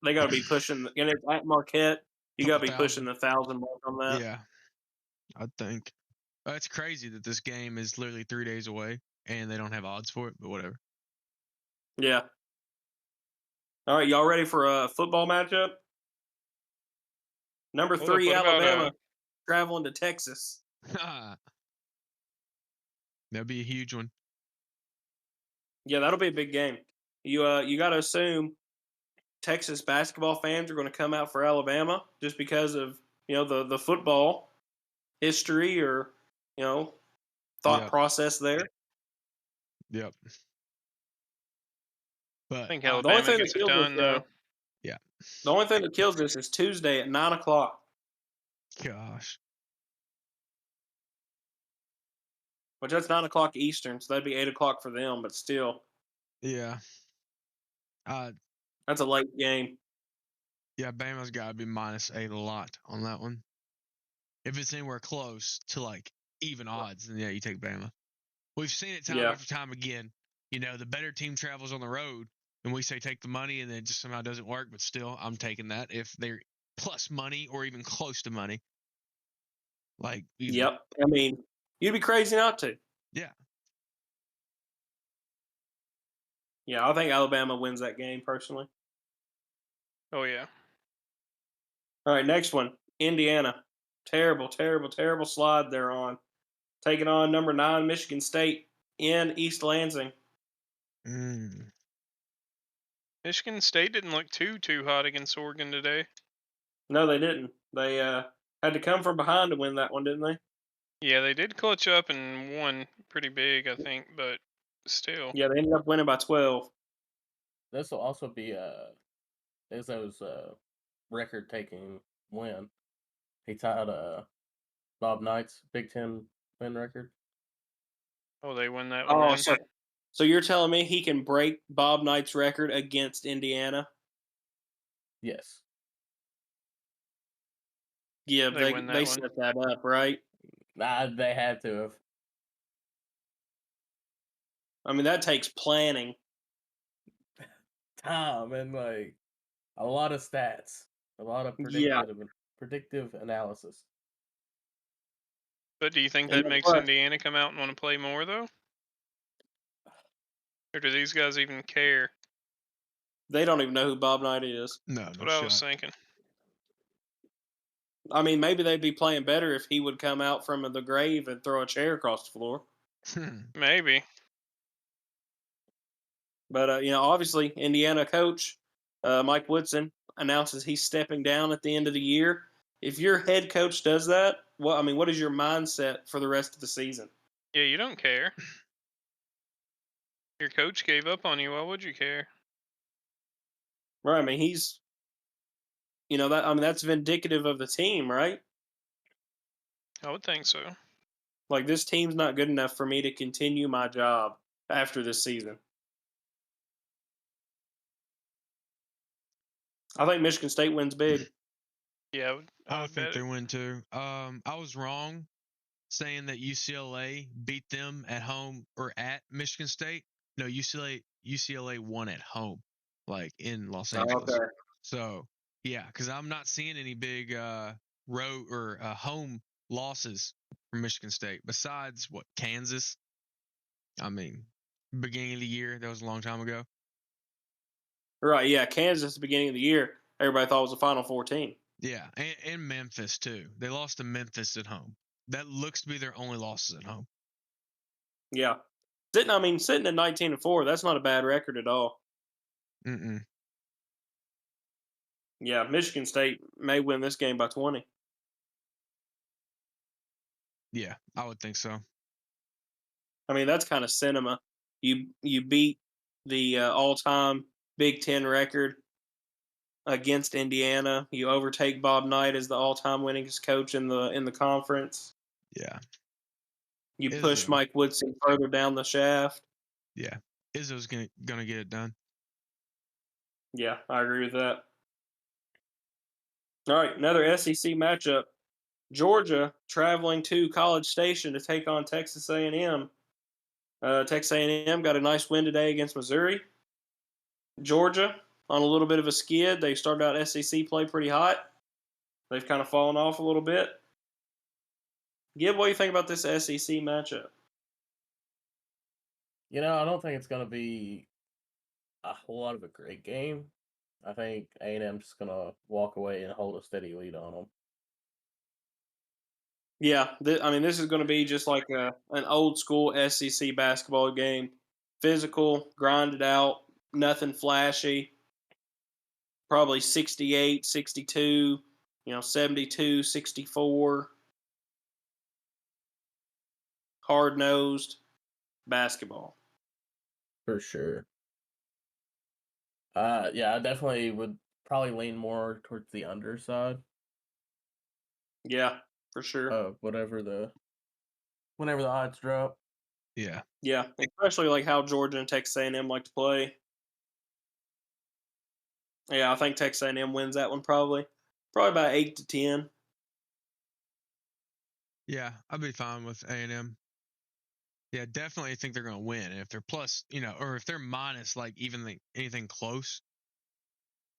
they got to be pushing. And it's at Marquette, you got to be pushing the 1,000 mark on that. Yeah, I think. It's crazy that this game is literally 3 days away and they don't have odds for it, but whatever. Yeah. All right, y'all ready for a football matchup? Number Hold up, 3, what about Alabama, traveling to Texas. That'd be a huge one. Yeah, that'll be a big game. You got to assume Texas basketball fans are going to come out for Alabama just because of the football history or thought Yep. process there. Yep. I But think the only Alabama thing gets that it kills done, though. yeah. The only thing that kills this is Tuesday at 9:00. Gosh. Which that's 9:00 Eastern, so that'd be 8:00 for them. But still, Yeah. that's a late game. Yeah, Bama's got to be -8 a lot on that one. If it's anywhere close to like even odds, then yeah, you take Bama. We've seen it time after time again. The better team travels on the road, and we say take the money, and then it just somehow doesn't work. But still, I'm taking that if they're plus money or even close to money. Like, easy. Yep. I mean, you'd be crazy not to. Yeah. Yeah, I think Alabama wins that game personally. Oh, yeah. All right, next one. Indiana. Terrible, terrible, terrible slide they're on. Taking on number 9, Michigan State in East Lansing. Michigan State didn't look too hot against Oregon today. No, they didn't. They had to come from behind to win that one, didn't they? Yeah, they did clutch up and won pretty big, I think, but still. Yeah, they ended up winning by 12. This will also be Izzo's record-taking win. He tied Bob Knight's Big Ten win record. Oh, they win that one. Oh, so you're telling me he can break Bob Knight's record against Indiana? Yes. Yeah, They win that one. set that up, right? Nah, they had to have. I mean, that takes planning. Time and like a lot of stats, a lot of predictive analysis. But do you think And that makes plus, Indiana come out and want to play more, though? Or do these guys even care? they don't even know who Bob Knight is. No, That's no what I shot. was thinking. I mean, maybe they'd be playing better if he would come out from the grave and throw a chair across the floor. Maybe. But obviously, Indiana coach Mike Woodson announces he's stepping down at the end of the year. If your head coach does that, what is your mindset for the rest of the season? Yeah, you don't care. Your coach gave up on you. Why would you care? Right. I mean, he's, that's vindicative of the team, right? I would think so. Like, this team's not good enough for me to continue my job after this season. I think Michigan State wins big. Yeah, I would think bet they it. win too. I was wrong saying that UCLA beat them at home or at Michigan State. No, UCLA won at home, like in Los Angeles. Okay. So yeah, because I'm not seeing any big road or home losses from Michigan State. Besides what, Kansas? I mean, beginning of the year, that was a long time ago. Right, yeah. Kansas at the beginning of the year, everybody thought was a Final Four team. Yeah, and Memphis too. They lost to Memphis at home. That looks to be their only losses at home. Yeah. Sitting at 19-4, that's not a bad record at all. Mm-mm. Yeah, Michigan State may win this game by 20. Yeah, I would think so. I mean, that's kind of cinema. You beat the all-time Big Ten record against Indiana. You overtake Bob Knight as the all-time winningest coach in the conference. Yeah. You push Mike Woodson further down the shaft. Yeah, Izzo's gonna get it done. Yeah, I agree with that. All right, another SEC matchup. Georgia traveling to College Station to take on Texas A&M. Texas A&M got a nice win today against Missouri. Georgia on a little bit of a skid. They started out SEC play pretty hot. They've kind of fallen off a little bit. Gib, what do you think about this SEC matchup? I don't think it's going to be a whole lot of a great game. I think A&M's just gonna walk away and hold a steady lead on them. Yeah, I mean, this is going to be just like an old school SEC basketball game. Physical, grinded out, nothing flashy. Probably 68, 62, 72, 64. Hard-nosed basketball. For sure. Yeah, I definitely would probably lean more towards the underside. Yeah, for sure. Whenever the odds drop. Yeah. Yeah, especially like how Georgia and Texas A&M like to play. Yeah, I think Texas A&M wins that one probably about 8-10. Yeah, I'd be fine with A&M. Yeah, definitely think they're going to win. And if they're plus, or if they're minus like even anything close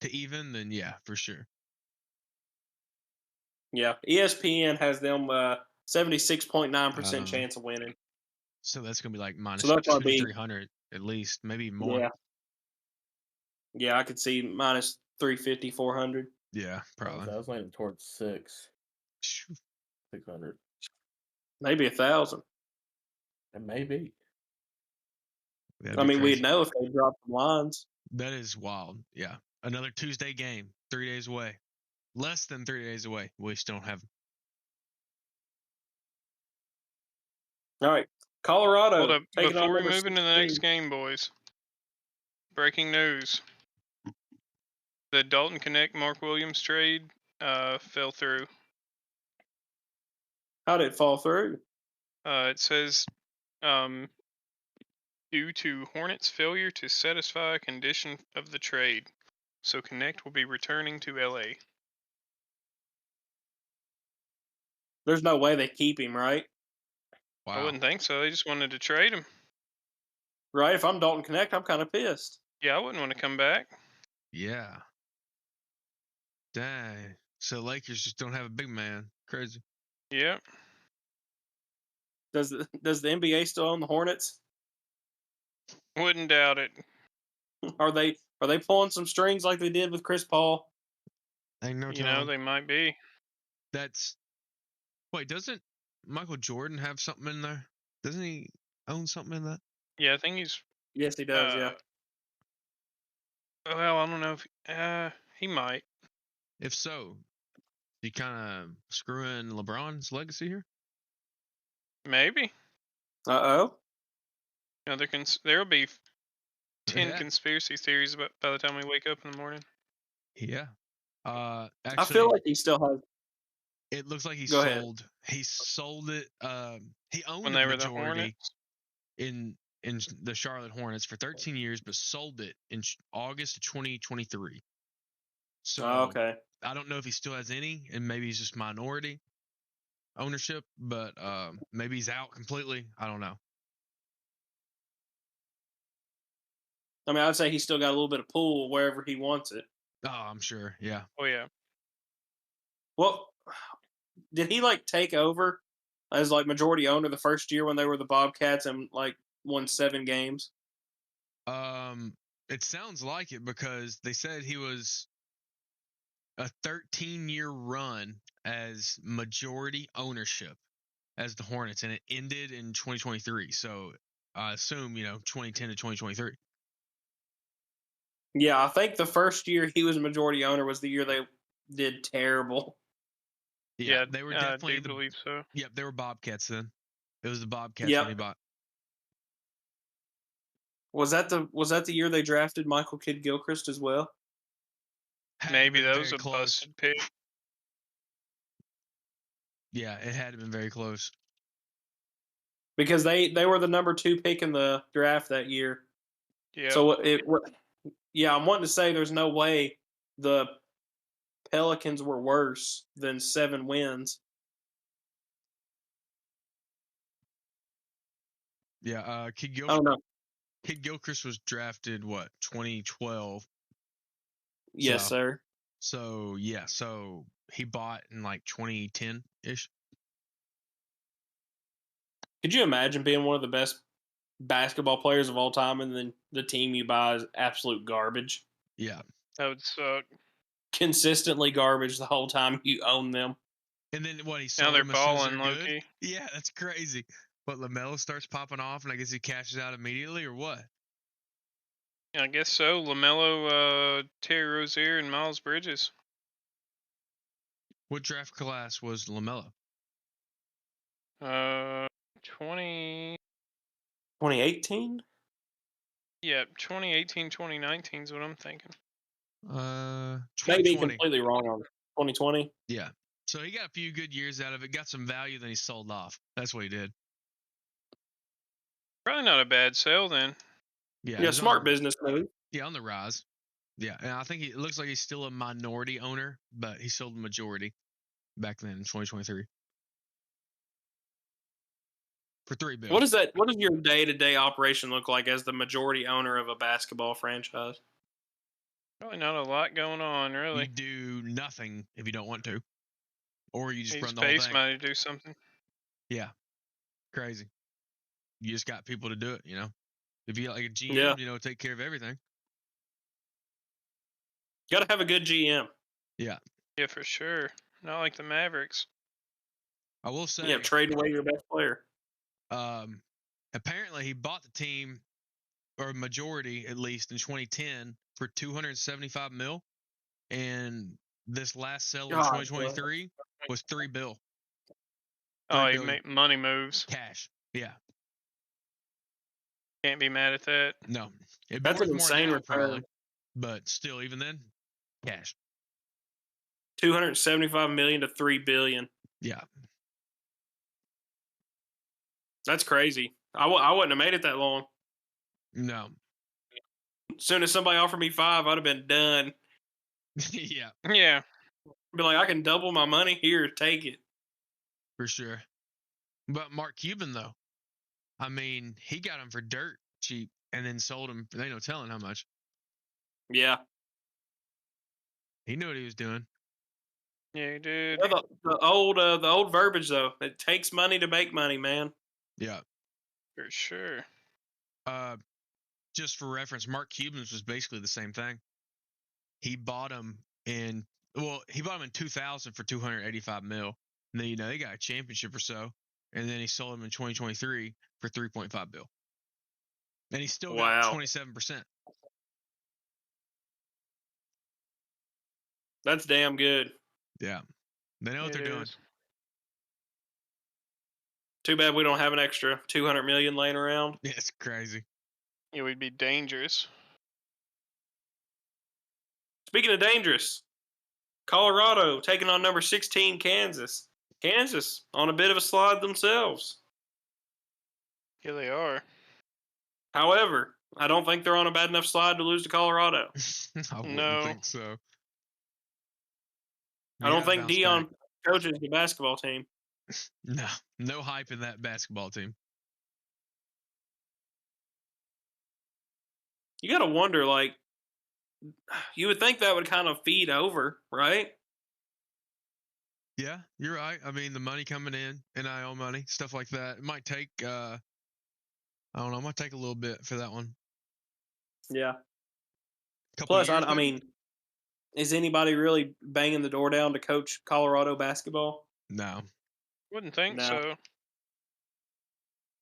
to even, then yeah, for sure. Yeah, ESPN has them 76.9% chance of winning. So that's going to be like minus So that's 300 at least, maybe more. Yeah. Yeah, I could see minus 350, 400. Yeah, probably. I was leaning towards 600. Maybe 1,000. It may be. I mean, we'd know if they dropped the lines. That is wild. Yeah. Another Tuesday game, 3 days away. Less than 3 days away. We still don't have. All right. Colorado. Hold up. Before we move 16. into the next game, boys. Breaking news. The Dalton Connect Mark Williams trade fell through. How did it fall through? It says due to Hornets' failure to satisfy a condition of the trade. So Connect will be returning to LA. There's no way they keep him, right? Wow. I wouldn't think so. They just wanted to trade him. Right? If I'm Dalton Connect, I'm kind of pissed. Yeah, I wouldn't want to come back. Yeah. Dang. So Lakers just don't have a big man. Crazy. Yep. Does the NBA still own the Hornets? Wouldn't doubt it. Are they pulling some strings like they did with Chris Paul? Ain't no You telling. know, they might be. Wait, doesn't Michael Jordan have something in there? Doesn't he own something in that? Yeah, I think he's. Yes, he does. Yeah. Well, I don't know if he might. If so, you kind of screwing LeBron's legacy here? Maybe. Uh-oh. You know, there'll be 10 conspiracy theories by the time we wake up in the morning. Yeah. Actually, I feel like he still has. It looks like he Go sold. ahead. He sold it. He owned When they a were the majority Hornets. in the Charlotte Hornets for 13 years, but sold it in August of 2023. So Okay. I don't know if he still has any, and maybe he's just minority ownership, but maybe he's out completely. I don't know. I mean, I'd say he's still got a little bit of pull wherever he wants it. Oh, I'm sure. Yeah. Oh, yeah. Well, did he like take over as like majority owner the first year when they were the Bobcats and like won 7 games? It sounds like it because they said he was a 13-year run as majority ownership as the Hornets, and it ended in 2023. So I assume 2010 to 2023. Yeah, I think the first year he was majority owner was the year they did terrible. Yeah, they were definitely. I do believe so. Yep, they were Bobcats then. It was the Bobcats when he bought. Was that the year they drafted Michael Kidd Gilchrist as well? Maybe that was a busted pick. Yeah, it had been very close. Because they were the number 2 pick in the draft that year. Yeah. So yeah, I'm wanting to say there's no way the Pelicans were worse than 7 wins. Yeah, Kidd Gilchrist. I don't know. Kidd Gilchrist was drafted 2012. Yes, sir. So yeah, so he bought in like 2010 ish. Could you imagine being one of the best basketball players of all time, and then the team you buy is absolute garbage. Yeah. That would suck. Consistently garbage the whole time you own them. And then what, he Now sold they're them as soon as balling, they're low good? key. Yeah, that's crazy. But LaMelo starts popping off, and I guess he cashes out immediately, or what? Yeah, I guess so. LaMelo, Terry Rozier, and Miles Bridges. What draft class was LaMelo? 20. 2018? Yeah, 2018, 2019 is what I'm thinking. Maybe 2020. completely wrong on 2020. Yeah. So he got a few good years out of it, got some value, then he sold off. That's what he did. Probably not a bad sale then. Yeah. Yeah, smart business move. Yeah, on the rise. Yeah, and I think it looks like he's still a minority owner, but he sold the majority back then in 2023 for $3 billion. What does your day-to-day operation look like as the majority owner of a basketball franchise? Probably not a lot going on, really. You do nothing if you don't want to, or you just You run just the whole pay thing. somebody to do something. Yeah, crazy. You just got people to do it, you know. If you got like a GM, Yeah. you know, take care of everything. Got to have a good GM. Yeah. Yeah, for sure. Not like the Mavericks. I will say. Yeah, trade away your best player. Apparently he bought the team, or majority at least, in 2010 for $275 million, and this last sale in 2023 was $3 billion. Oh, he make money moves. Cash. Yeah. Can't be mad at that. No. That's an insane return. Probably, but still, even then, cash. $275 million to $3 billion. Yeah. That's crazy. I wouldn't have made it that long. No. As soon as somebody offered me $5 million, I'd have been done. Yeah. Yeah. Be like, I can double my money here. Take it. For sure. But Mark Cuban, though, I mean, he got him for dirt cheap and then sold him for, no telling how much. Yeah. He knew what he was doing. Yeah, he did. Yeah, the old verbiage though. It takes money to make money, man. Yeah. For sure. Just for reference, Mark Cuban's was basically the same thing. He bought him in 2000 for $285 million. And then, they got a championship or so. And then he sold him in 2023 for $3.5 billion. And he still got 27%. That's damn good. Yeah. They know what they're doing. Too bad we don't have an extra $200 million laying around. Yeah, it's crazy. It would be dangerous. Speaking of dangerous, Colorado taking on number 16 Kansas. Kansas on a bit of a slide themselves. Yeah, they are. However, I don't think they're on a bad enough slide to lose to Colorado. I wouldn't think so. I don't think Dion coaches the basketball team. No hype in that basketball team. You got to wonder, like, you would think that would kind of feed over, right? Yeah, you're right. I mean, the money coming in, NIL money, stuff like that. It might take, I don't know, it might take a little bit for that one. Yeah. Plus, I mean, is anybody really banging the door down to coach Colorado basketball? No. Wouldn't think so.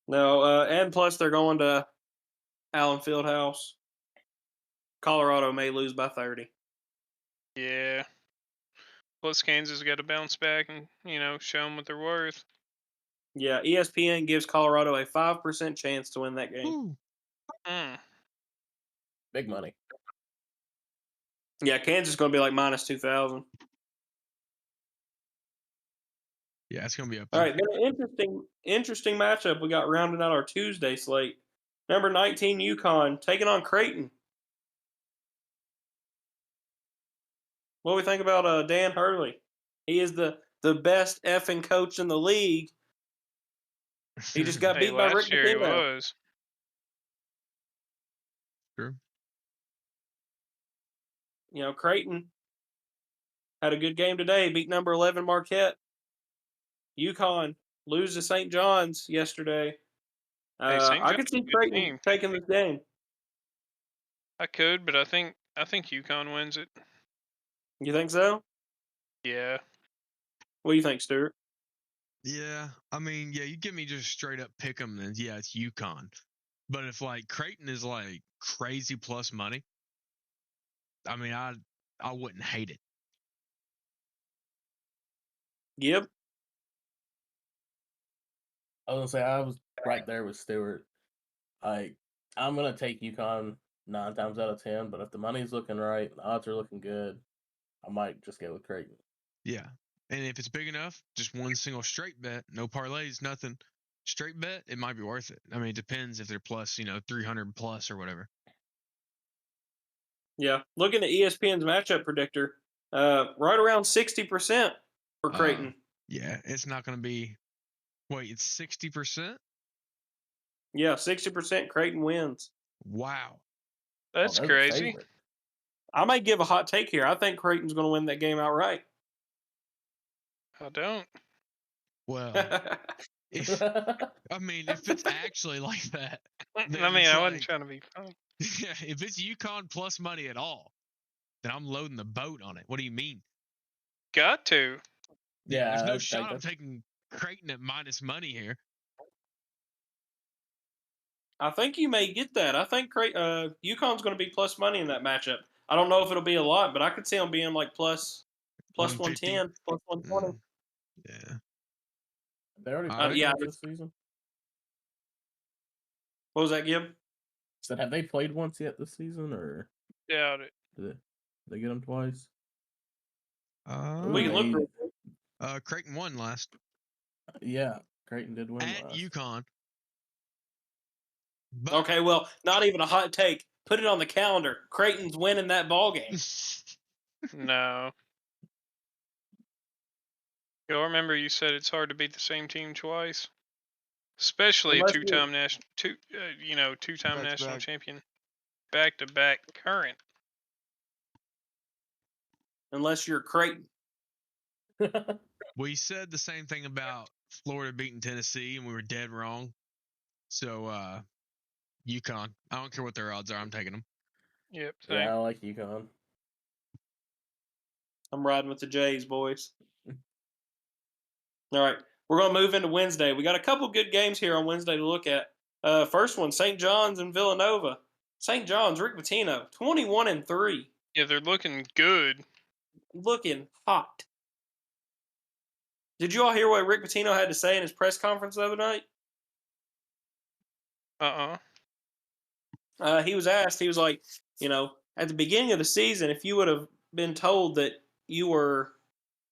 No, and plus they're going to Allen Fieldhouse. Colorado may lose by 30. Yeah. Plus, Kansas got to bounce back and, show them what they're worth. Yeah, ESPN gives Colorado a 5% chance to win that game. Big money. Yeah, Kansas is going to be like minus 2,000. Yeah, it's going to be up there. there. All right, then interesting matchup we got rounding out our Tuesday slate. Number 19, UConn, taking on Creighton. What do we think about Dan Hurley? He is the best effing coach in the league. He just got beat by Rick Last year he Pitino. was. Sure. Creighton had a good game today, beat number 11 Marquette. UConn lose to St. John's yesterday. I could see Creighton taking this game. I could, but I think UConn wins it. You think so? Yeah. What do you think, Stuart? Yeah, I mean, yeah, you give me just straight up pick 'em, then yeah, it's UConn. But if like Creighton is like crazy plus money, I mean, I wouldn't hate it. Yep. I was gonna say I was right there with Stewart. I'm gonna take UConn 9 times out of 10, but if the money's looking right, the odds are looking good, I might just go with Creighton. Yeah, and if it's big enough, just one single straight bet, no parlays, nothing. Straight bet, it might be worth it. I mean, it depends if they're plus, 300 plus or whatever. Yeah. Looking at ESPN's matchup predictor, right around 60% for Creighton. Yeah, it's not going to be. Wait, it's 60%? Yeah, 60% Creighton wins. Wow. That's crazy. I might give a hot take here. I think Creighton's going to win that game outright. I don't. Well, if it's actually like that, I mean, I wasn't trying to be funny. Yeah, if it's UConn plus money at all, then I'm loading the boat on it. What do you mean? Got to. Yeah, there's no shot I'm taking Creighton at minus money here. I think you may get that. I think UConn's going to be plus money in that matchup. I don't know if it'll be a lot, but I could see them being like plus 110, plus 120. Yeah. They already played this season? What was that, Gib? So have they played once yet this season, or doubt it? Did they get them twice? We can look. Creighton won last. Yeah, Creighton did win at last. UConn. But okay, well, not even a hot take. Put it on the calendar. Creighton's winning that ball game. No. You'll remember you said it's hard to beat the same team twice, especially a two-time national champion, back-to-back current. Unless you're Creighton. We said the same thing about Florida beating Tennessee, and we were dead wrong. So, UConn. I don't care what their odds are. I'm taking them. Yep. Yeah, I like UConn. I'm riding with the Jays, boys. All right. We're going to move into Wednesday. We got a couple good games here on Wednesday to look at. First one, St. John's and Villanova. St. John's, Rick Pitino, 21-3. Yeah, they're looking good. Looking hot. Did you all hear what Rick Pitino had to say in his press conference the other night? He was asked, he was like, at the beginning of the season, if you would have been told that you were,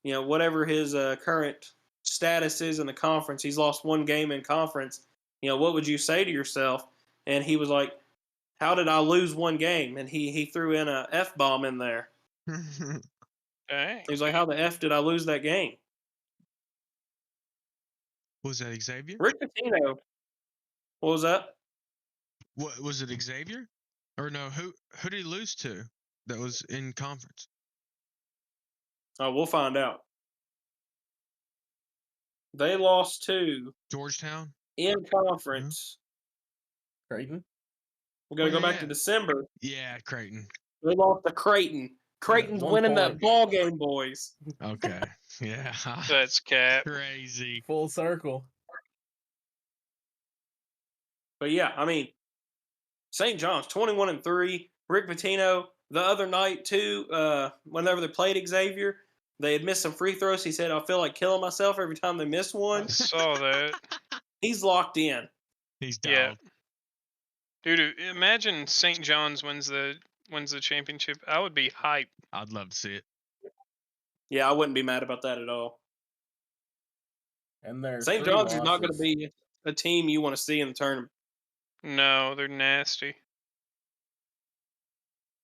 whatever his current status is in the conference, he's lost one game in conference, what would you say to yourself? And he was like, how did I lose one game? And he threw in a F-bomb in there. Dang. He was like, how the F did I lose that game? Was that Xavier? Rick Pitino. What was that? What was it, Xavier? Or no, who did he lose to that was in conference? Oh, we'll find out. They lost to Georgetown in conference. Creighton. We got to go back to December. Yeah, Creighton. They lost to Creighton. Creighton's winning that ball game, boys. Okay. Yeah. That's cap. Crazy. Full circle. But yeah, I mean, St. John's 21-3. Rick Pitino the other night too. Whenever they played Xavier, they had missed some free throws. He said, "I feel like killing myself every time they miss one." I saw that. He's locked in. He's dog. Yeah. Dude, imagine St. John's wins the championship. I would be hyped. I'd love to see it. Yeah, I wouldn't be mad about that at all. And St. John's is not going to be a team you want to see in the tournament. No, they're nasty.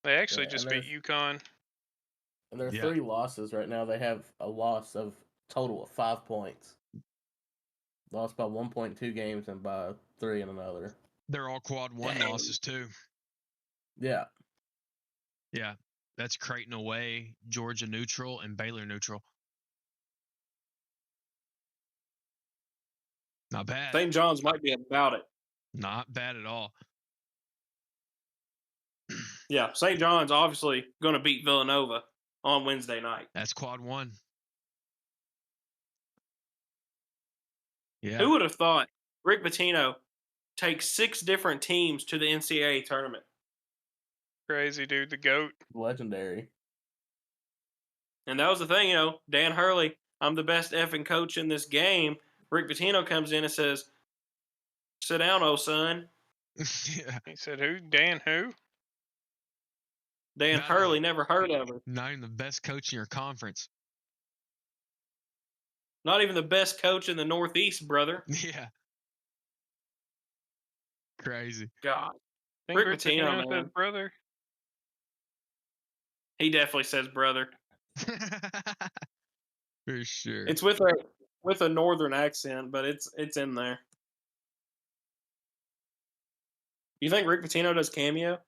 They actually just beat UConn. And there are 3 losses right now. They have a loss of total of 5 points. Lost by 1.2 games and by 3 in another. They're all quad 1 losses too. Yeah. Yeah. That's Creighton away, Georgia neutral, and Baylor neutral. Not bad. St. John's might be about it. Not bad at all. Yeah, St. John's obviously going to beat Villanova on Wednesday night. That's quad one. Yeah. Who would have thought Rick Pitino takes 6 different teams to the NCAA tournament? Crazy, dude. The GOAT. Legendary. And that was the thing, Dan Hurley, I'm the best effing coach in this game. Rick Pitino comes in and says, sit down, old son. Yeah. He said, who? Dan who? Dan Hurley, never heard of her. Not even the best coach in your conference. Not even the best coach in the Northeast, brother. Yeah. Crazy. God. Think Rick Pitino, man. said brother? He definitely says brother. For sure. It's with a northern accent, but it's in there. You think Rick Pitino does cameo?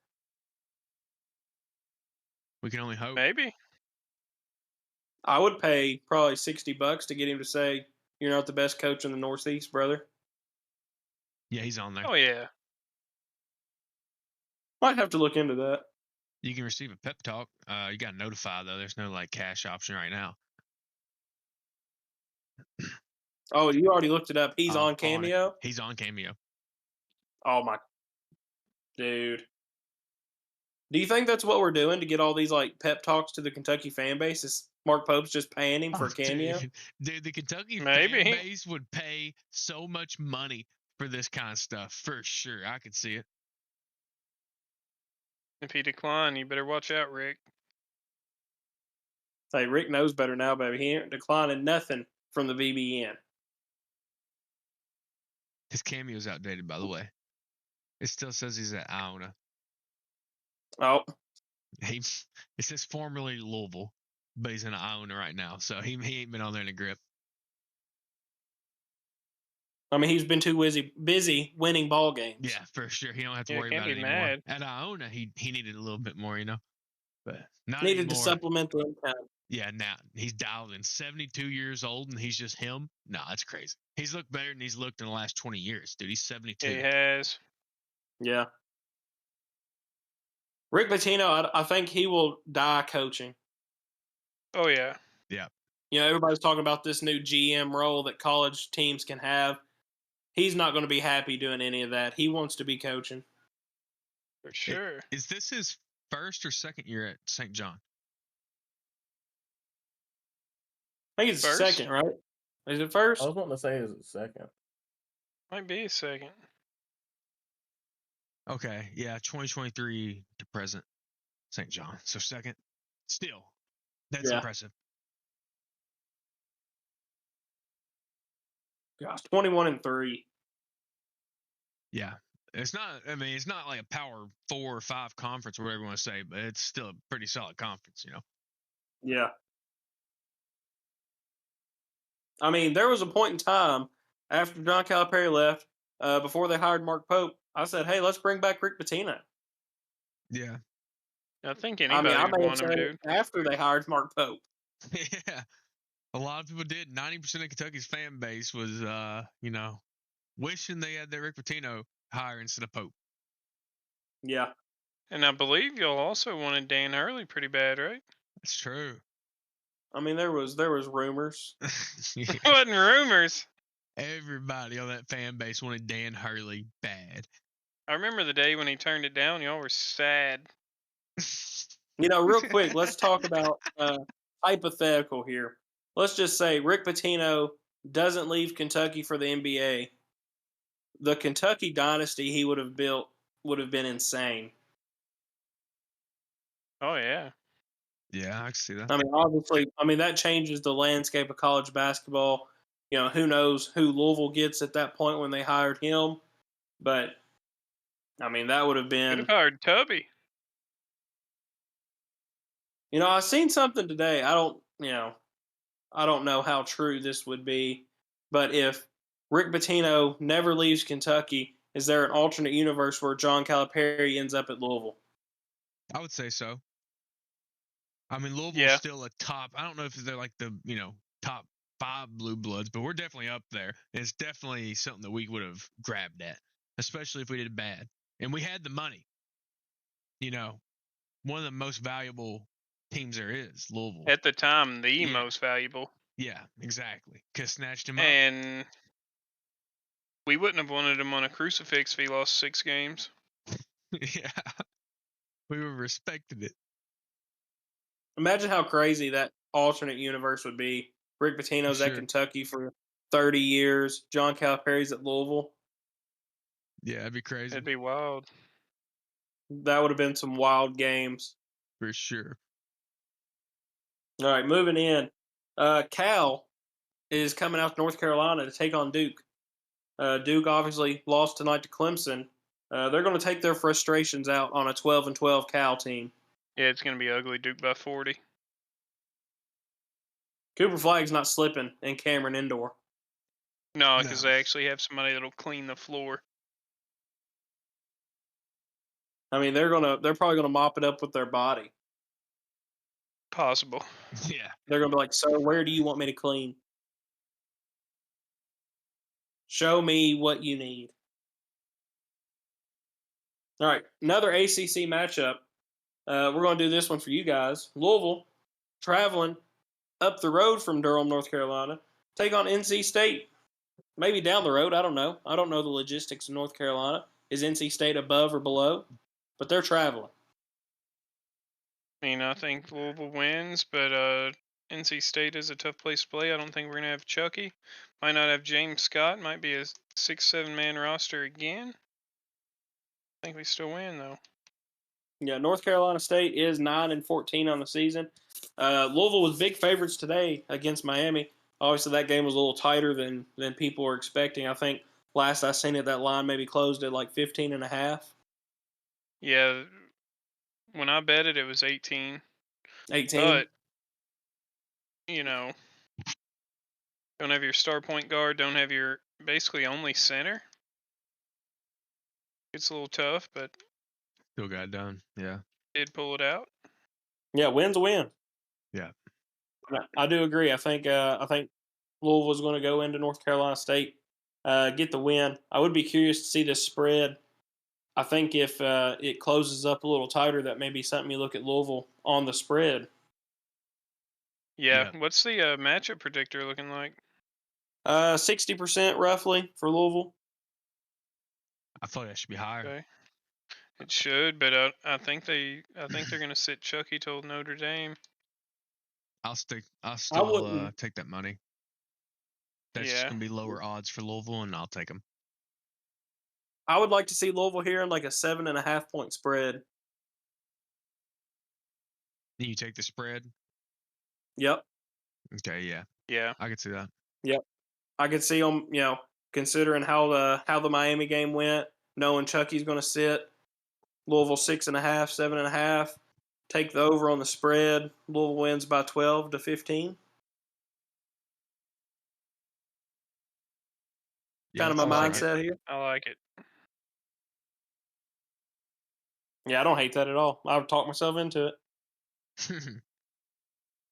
We can only hope. Maybe. I would pay probably $60 to get him to say, you're not the best coach in the Northeast, brother. Yeah, he's on there. Oh, yeah. Might have to look into that. You can receive a pep talk. You got to notify, though. There's no, cash option right now. Oh, you already looked it up. He's on Cameo? He's on Cameo. Oh, my. Dude. Do you think that's what we're doing to get all these, pep talks to the Kentucky fan base? Is Mark Pope's just paying him for Cameo? Dude, the Kentucky fan base would pay so much money for this kind of stuff. For sure. I could see it. If he declined, you better watch out, Rick. Hey, Rick knows better now, baby. He ain't declining nothing from the VBN. His Cameo's outdated, by the way. It still says he's at Iona. Oh. It says formerly Louisville, but he's in Iona right now, so he ain't been on there in a grip. I mean, he's been too busy winning ball games. Yeah, for sure. He don't have to worry about it anymore. Mad. At Iona, he needed a little bit more, but not needed anymore. To supplement the income. Yeah, now he's dialed in. 72 years old, and he's just him. Nah, that's crazy. He's looked better than he's looked in the last 20 years, dude. He's 72. He has. Yeah. Rick Pitino, I think he will die coaching. Oh, yeah. Yeah. Everybody's talking about this new GM role that college teams can have. He's not going to be happy doing any of that. He wants to be coaching. For sure. Is this his first or second year at St. John? I think it's second, right? Is it first? I was wanting to say is it second. Might be a second. Okay, yeah, 2023 to present, St. John. So second. Still, that's impressive. Gosh, 21-3. Yeah. It's not like a power 4 or 5 conference or whatever you want to say, but it's still a pretty solid conference, Yeah. I mean, there was a point in time after John Calipari left, before they hired Mark Pope, I said, hey, let's bring back Rick Pitino. Yeah. I think anybody would want him, dude. After they hired Mark Pope. Yeah. A lot of people did. 90% of Kentucky's fan base was, wishing they had their Rick Pitino hire instead of Pope. Yeah. And I believe y'all also wanted Dan Hurley pretty bad, right? That's true. I mean, there was rumors. It wasn't rumors. Everybody on that fan base wanted Dan Hurley bad. I remember the day when he turned it down. Y'all were sad. Real quick, let's talk about hypothetical here. Let's just say Rick Pitino doesn't leave Kentucky for the NBA. The Kentucky dynasty he would have built would have been insane. Oh, yeah. Yeah, I can see that. I mean, obviously, that changes the landscape of college basketball. Who knows who Louisville gets at that point when they hired him. But, that would have been... Could have hired Tubby. I seen something today. I don't know how true this would be. But if Rick Pitino never leaves Kentucky, is there an alternate universe where John Calipari ends up at Louisville? I would say so. Louisville's still a top. I don't know if they're like the, top 5 blue bloods, but we're definitely up there. It's definitely something that we would have grabbed at. especially if we did bad. And we had the money. You know, one of the most valuable teams there is, Louisville. At the time, the most valuable. Yeah, exactly. Because snatched him up. And we wouldn't have wanted him on a crucifix if he lost 6 games. Yeah. We would have respected it. Imagine how crazy that alternate universe would be. Rick Pitino's at Kentucky for 30 years. John Calipari's at Louisville. Yeah, that'd be crazy. It'd be wild. That would have been some wild games. For sure. All right, moving in. Cal is coming out to North Carolina to take on Duke. Duke obviously lost tonight to Clemson. They're going to take their frustrations out on a 12-12 Cal team. Yeah, it's going to be ugly. Duke by 40. Cooper Flagg's not slipping in Cameron Indoor. No, because they actually have somebody that'll clean the floor. I mean, they're probably gonna mop it up with their body. Possible. Yeah. They're gonna be like, "Sir, where do you want me to clean? Show me what you need." All right, another ACC matchup. We're gonna do this one for you guys. Louisville, traveling up the road from Durham, North Carolina, take on NC State. Maybe down the road. I don't know. I don't know the logistics of North Carolina. Is NC State above or below? But they're traveling. I mean, I think Louisville wins, but NC State is a tough place to play. I don't think we're going to have Chucky. Might not have James Scott. Might be a 6-7 man roster again. I think we still win, though. Yeah, North Carolina State is 9-14 on the season. Louisville was big favorites today against Miami. Obviously, that game was a little tighter than people were expecting. I think last I seen it, that line maybe closed at like 15.5. Yeah, when I bet it, it was 18. 18. But, you know, don't have your star point guard, don't have your basically only center. It's a little tough, but still got it done. Yeah. Did pull it out. Yeah, win's a win. Yeah. I do agree. I think Louisville's going to go into North Carolina State, get the win. I would be curious to see this spread. I think if it closes up a little tighter, that may be something you look at Louisville on the spread. Yeah. What's the matchup predictor looking like? 60% roughly for Louisville. I thought that should be higher. Okay. It should, but I think they're going to sit Chucky till Notre Dame. I'll still take that money. That's just going to be lower odds for Louisville, and I'll take them. I would like to see Louisville here in like a 7.5 point spread. You take the spread? Yep. Okay, yeah. Yeah. I could see that. Yep. I could see them, considering how the Miami game went, knowing Chucky's going to sit. Louisville 6.5, 7.5. Take the over on the spread. Louisville wins by 12-15. Yeah, kind of my mindset here. I like it. Yeah, I don't hate that at all. I would talk myself into it.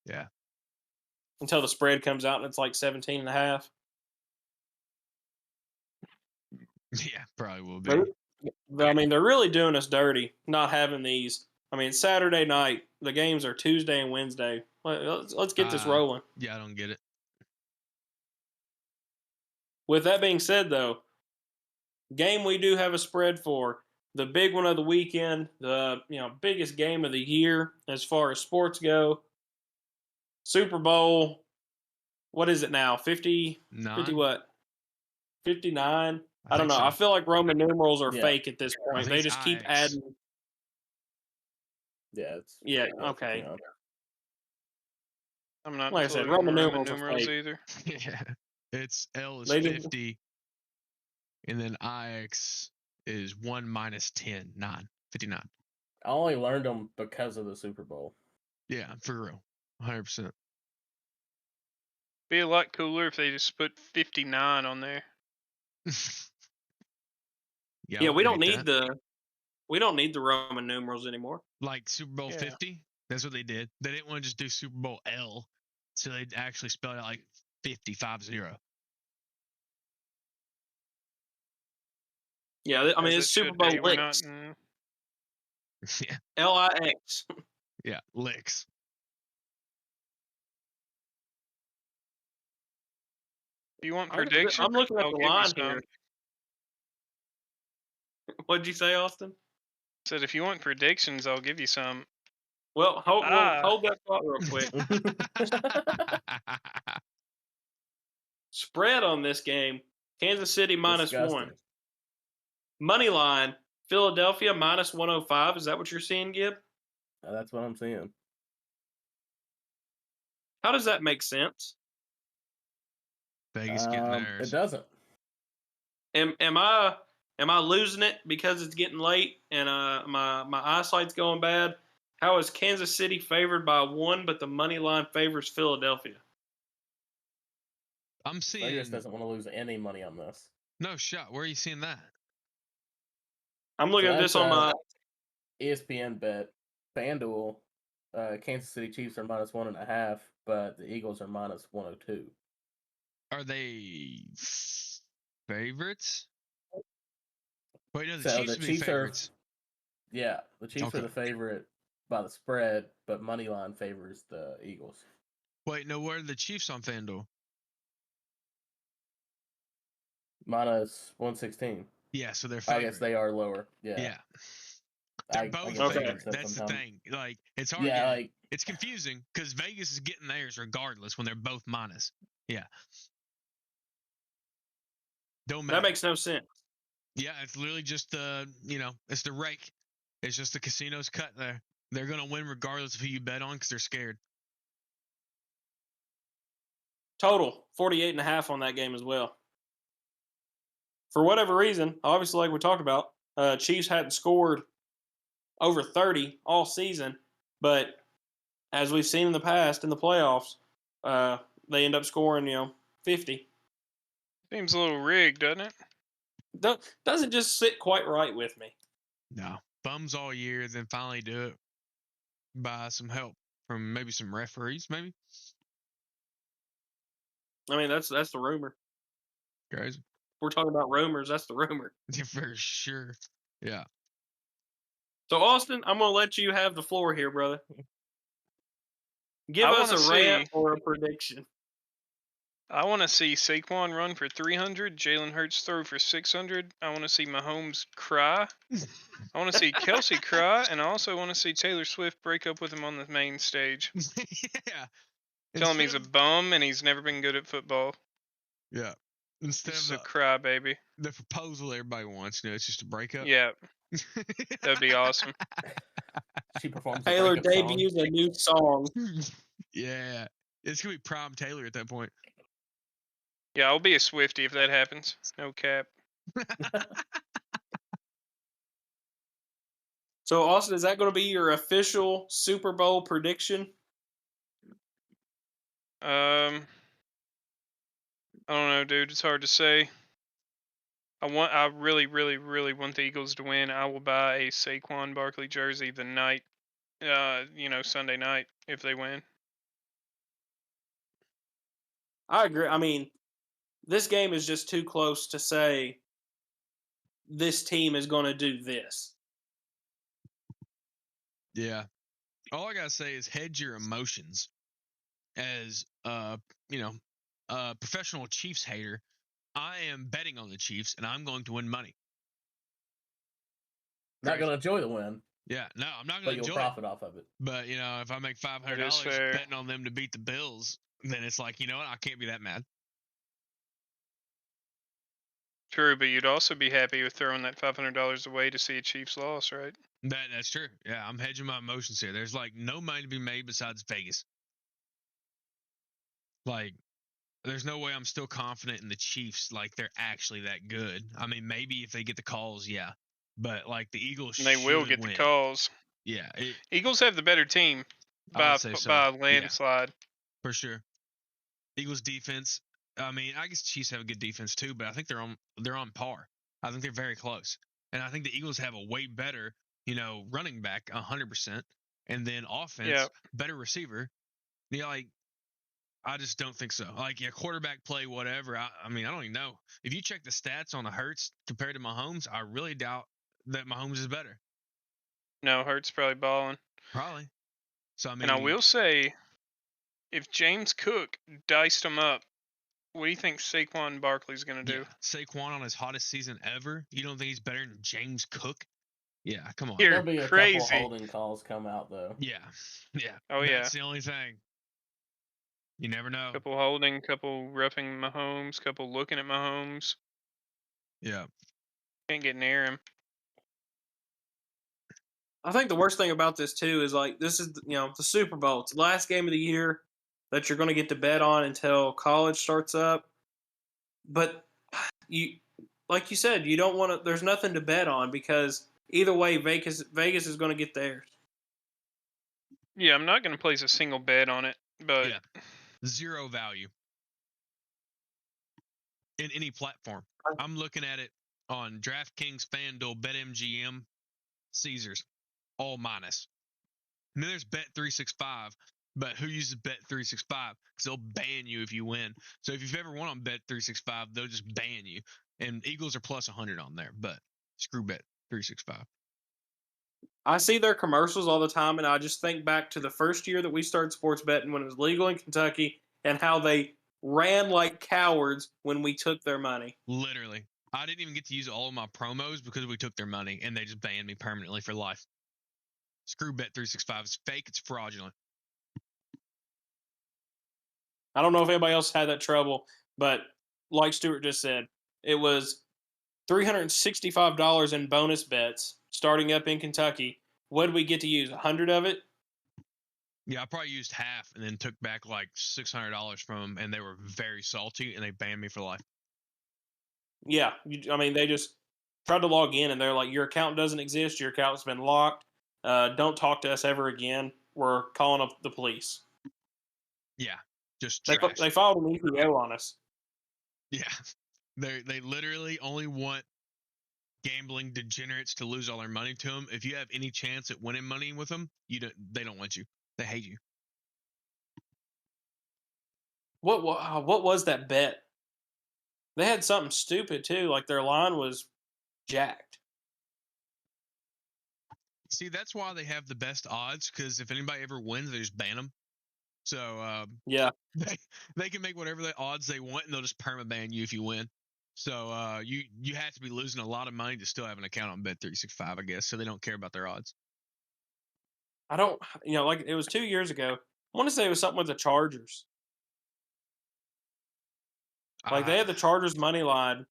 Yeah. Until the spread comes out and it's like 17.5. Yeah, probably will be. I mean, they're really doing us dirty not having these. I mean, Saturday night. The games are Tuesday and Wednesday. Let's get this rolling. Yeah, I don't get it. With that being said, though, game we do have a spread for. The big one of the weekend, the biggest game of the year as far as sports go. Super Bowl. What is it now? 50 what? 59? I don't know. So. I feel like Roman numerals are fake at this point. They just keep adding. Yeah. Okay. I'm not. Like I said, Roman numerals either. Yeah. It's L is 50, and then IX is 1 minus 10, 9, 59. I only learned them because of the Super Bowl. Yeah, for real, 100%. Be a lot cooler if they just put 59 on there. Yeah, we don't need the Roman numerals anymore. Like Super Bowl 50, that's what they did. They didn't want to just do Super Bowl L, so they actually spelled it like 50, 50. Yeah, I mean As it's it Super should Bowl be. We're not. licks. Yeah, Lix. yeah, licks. If you want I'm predictions, looking at I'll the give you line some. here. What'd you say, Austin? Said if you want predictions, I'll give you some. Well, hold that thought real quick. Spread on this game: Kansas City -1. Disgusting. Money line: Philadelphia -105. Is that what you're seeing, Gib? That's what I'm seeing. How does that make sense? Vegas getting It theirs. doesn't. Am I losing it because it's getting late and my eyesight's going bad? How is Kansas City favored by 1, but the money line favors Philadelphia? I'm Vegas seeing doesn't want to lose any money on this. no shot. Where are you seeing that? I'm looking at this on my ESPN bet. FanDuel, Kansas City Chiefs are -1.5, but the Eagles are -102. Are they favorites? Wait, no, the So Chiefs the would be Chiefs favorites. the Chiefs are Okay. the favorite by the spread, but money line favors the Eagles. Wait, no, where are the Chiefs on FanDuel? -116. Yeah, so they're I favorite. guess they are lower. Yeah. Yeah. They're I both guess favorite. that That's the sometime. thing. Like, it's hard. Yeah, Yeah, like it's confusing because Vegas is getting theirs regardless when they're both minus. Yeah. Don't matter. that makes no sense. Yeah, it's literally just it's the rake. It's just the casino's cut there. They're gonna win regardless of who you bet on because they're scared. Total 48.5 on that game as well. For whatever reason, obviously, like we talked about, Chiefs hadn't scored over 30 all season, but as we've seen in the past in the playoffs, they end up scoring 50. Seems a little rigged, doesn't it? Doesn't just sit quite right with me. No, bums all year, then finally do it by some help from maybe some referees, maybe. I mean, that's the rumor. Crazy. We're talking about rumors. That's the rumor. For sure. Yeah. So, Austin, I'm going to let you have the floor here, brother. Give I us wanna a rant see- or a prediction. I want to see Saquon run for 300, Jalen Hurts throw for 600. I want to see Mahomes cry. I want to see Kelsey cry, and I also want to see Taylor Swift break up with him on the main stage. Yeah. Tell him he's a bum and he's never been good at football. Yeah. Instead He's of a cry baby. the proposal everybody wants, it's just a breakup. Yeah, that'd be awesome. she performs. Taylor a breakup song. debuts a new song. Yeah. It's gonna be prime Taylor at that point. Yeah, I'll be a Swiftie if that happens. No cap. So, Austin, is that going to be your official Super Bowl prediction? I don't know, dude. It's hard to say. I really, really, really want the Eagles to win. I will buy a Saquon Barkley jersey the night, Sunday night if they win. I agree. I mean, this game is just too close to say this team is going to do this. Yeah. All I gotta say is hedge your emotions. As professional Chiefs hater, I am betting on the Chiefs and I'm going to win money. Not going to enjoy the win. Yeah, no, I'm not But going to you'll enjoy profit off of it. But if I make $500 fair. betting on them to beat the Bills, then it's like, you know what? I can't be that mad. True, but you'd also be happy with throwing that $500 away to see a Chiefs loss, right? That's true. Yeah, I'm hedging my emotions here. There's like no money to be made besides Vegas. Like, there's no way I'm still confident in the Chiefs. Like, they're actually that good. I mean, maybe if they get the calls, yeah. But like the Eagles, And they will get win. the calls. Yeah, Eagles have the better team I would say so. by a landslide. Yeah, for sure. Eagles defense. I mean, I guess Chiefs have a good defense too, but I think they're on par. I think they're very close, and I think the Eagles have a way better, running back 100%, and then offense, better receiver. Yeah, like I just don't think so. Like, yeah, quarterback play, whatever. I mean, I don't even know. If you check the stats on the Hurts compared to Mahomes, I really doubt that Mahomes is better. No, Hurts probably balling. Probably. So, I mean. And I will say, if James Cook diced him up, what do you think Saquon Barkley's going to do? Saquon on his hottest season ever? You don't think he's better than James Cook? Yeah, come on. You're There'll be a crazy. couple holding calls come out, though. Yeah. Oh, That's the only thing. You never know. Couple holding, couple roughing Mahomes, couple looking at Mahomes. Yeah. Can't get near him. I think the worst thing about this too is like this is the Super Bowl. It's the last game of the year that you're going to get to bet on until college starts up. But you, like you said, you don't want to. There's nothing to bet on because either way, Vegas is going to get theirs. Yeah, I'm not going to place a single bet on it, but zero value in any platform. I'm looking at it on DraftKings, FanDuel, BetMGM, Caesars, all minus. And then there's Bet365, but who uses Bet365? Because they'll ban you if you win. So if you've ever won on Bet365, they'll just ban you. And Eagles are plus 100 on there, but screw Bet365. I see their commercials all the time, and I just think back to the first year that we started sports betting when it was legal in Kentucky and how they ran like cowards when we took their money. Literally. I didn't even get to use all of my promos because we took their money, and they just banned me permanently for life. Screw Bet365. It's fake. It's fraudulent. I don't know if anybody else had that trouble, but like Stuart just said, it was $365 in bonus bets starting up in Kentucky. What did we get to use? 100 of it? Yeah, I probably used half and then took back like $600 from them, and they were very salty, and they banned me for life. Yeah, they just tried to log in, and they're like, your account doesn't exist. Your account's been locked. Don't talk to us ever again. We're calling up the police. Yeah, just trash. They filed an EPO on us. Yeah, they literally only want gambling degenerates to lose all their money to them. If you have any chance at winning money with them, they don't want you. They hate you. What was that bet? They had something stupid too. Like their line was jacked. See, that's why they have the best odds, because if anybody ever wins, they just ban them. So yeah, they can make whatever the odds they want, and they'll just permaban you if you win. So you have to be losing a lot of money to still have an account on Bet365, I guess. So they don't care about their odds. I don't, like it was 2 years ago. I want to say it was something with the Chargers. Like they had the Chargers money line,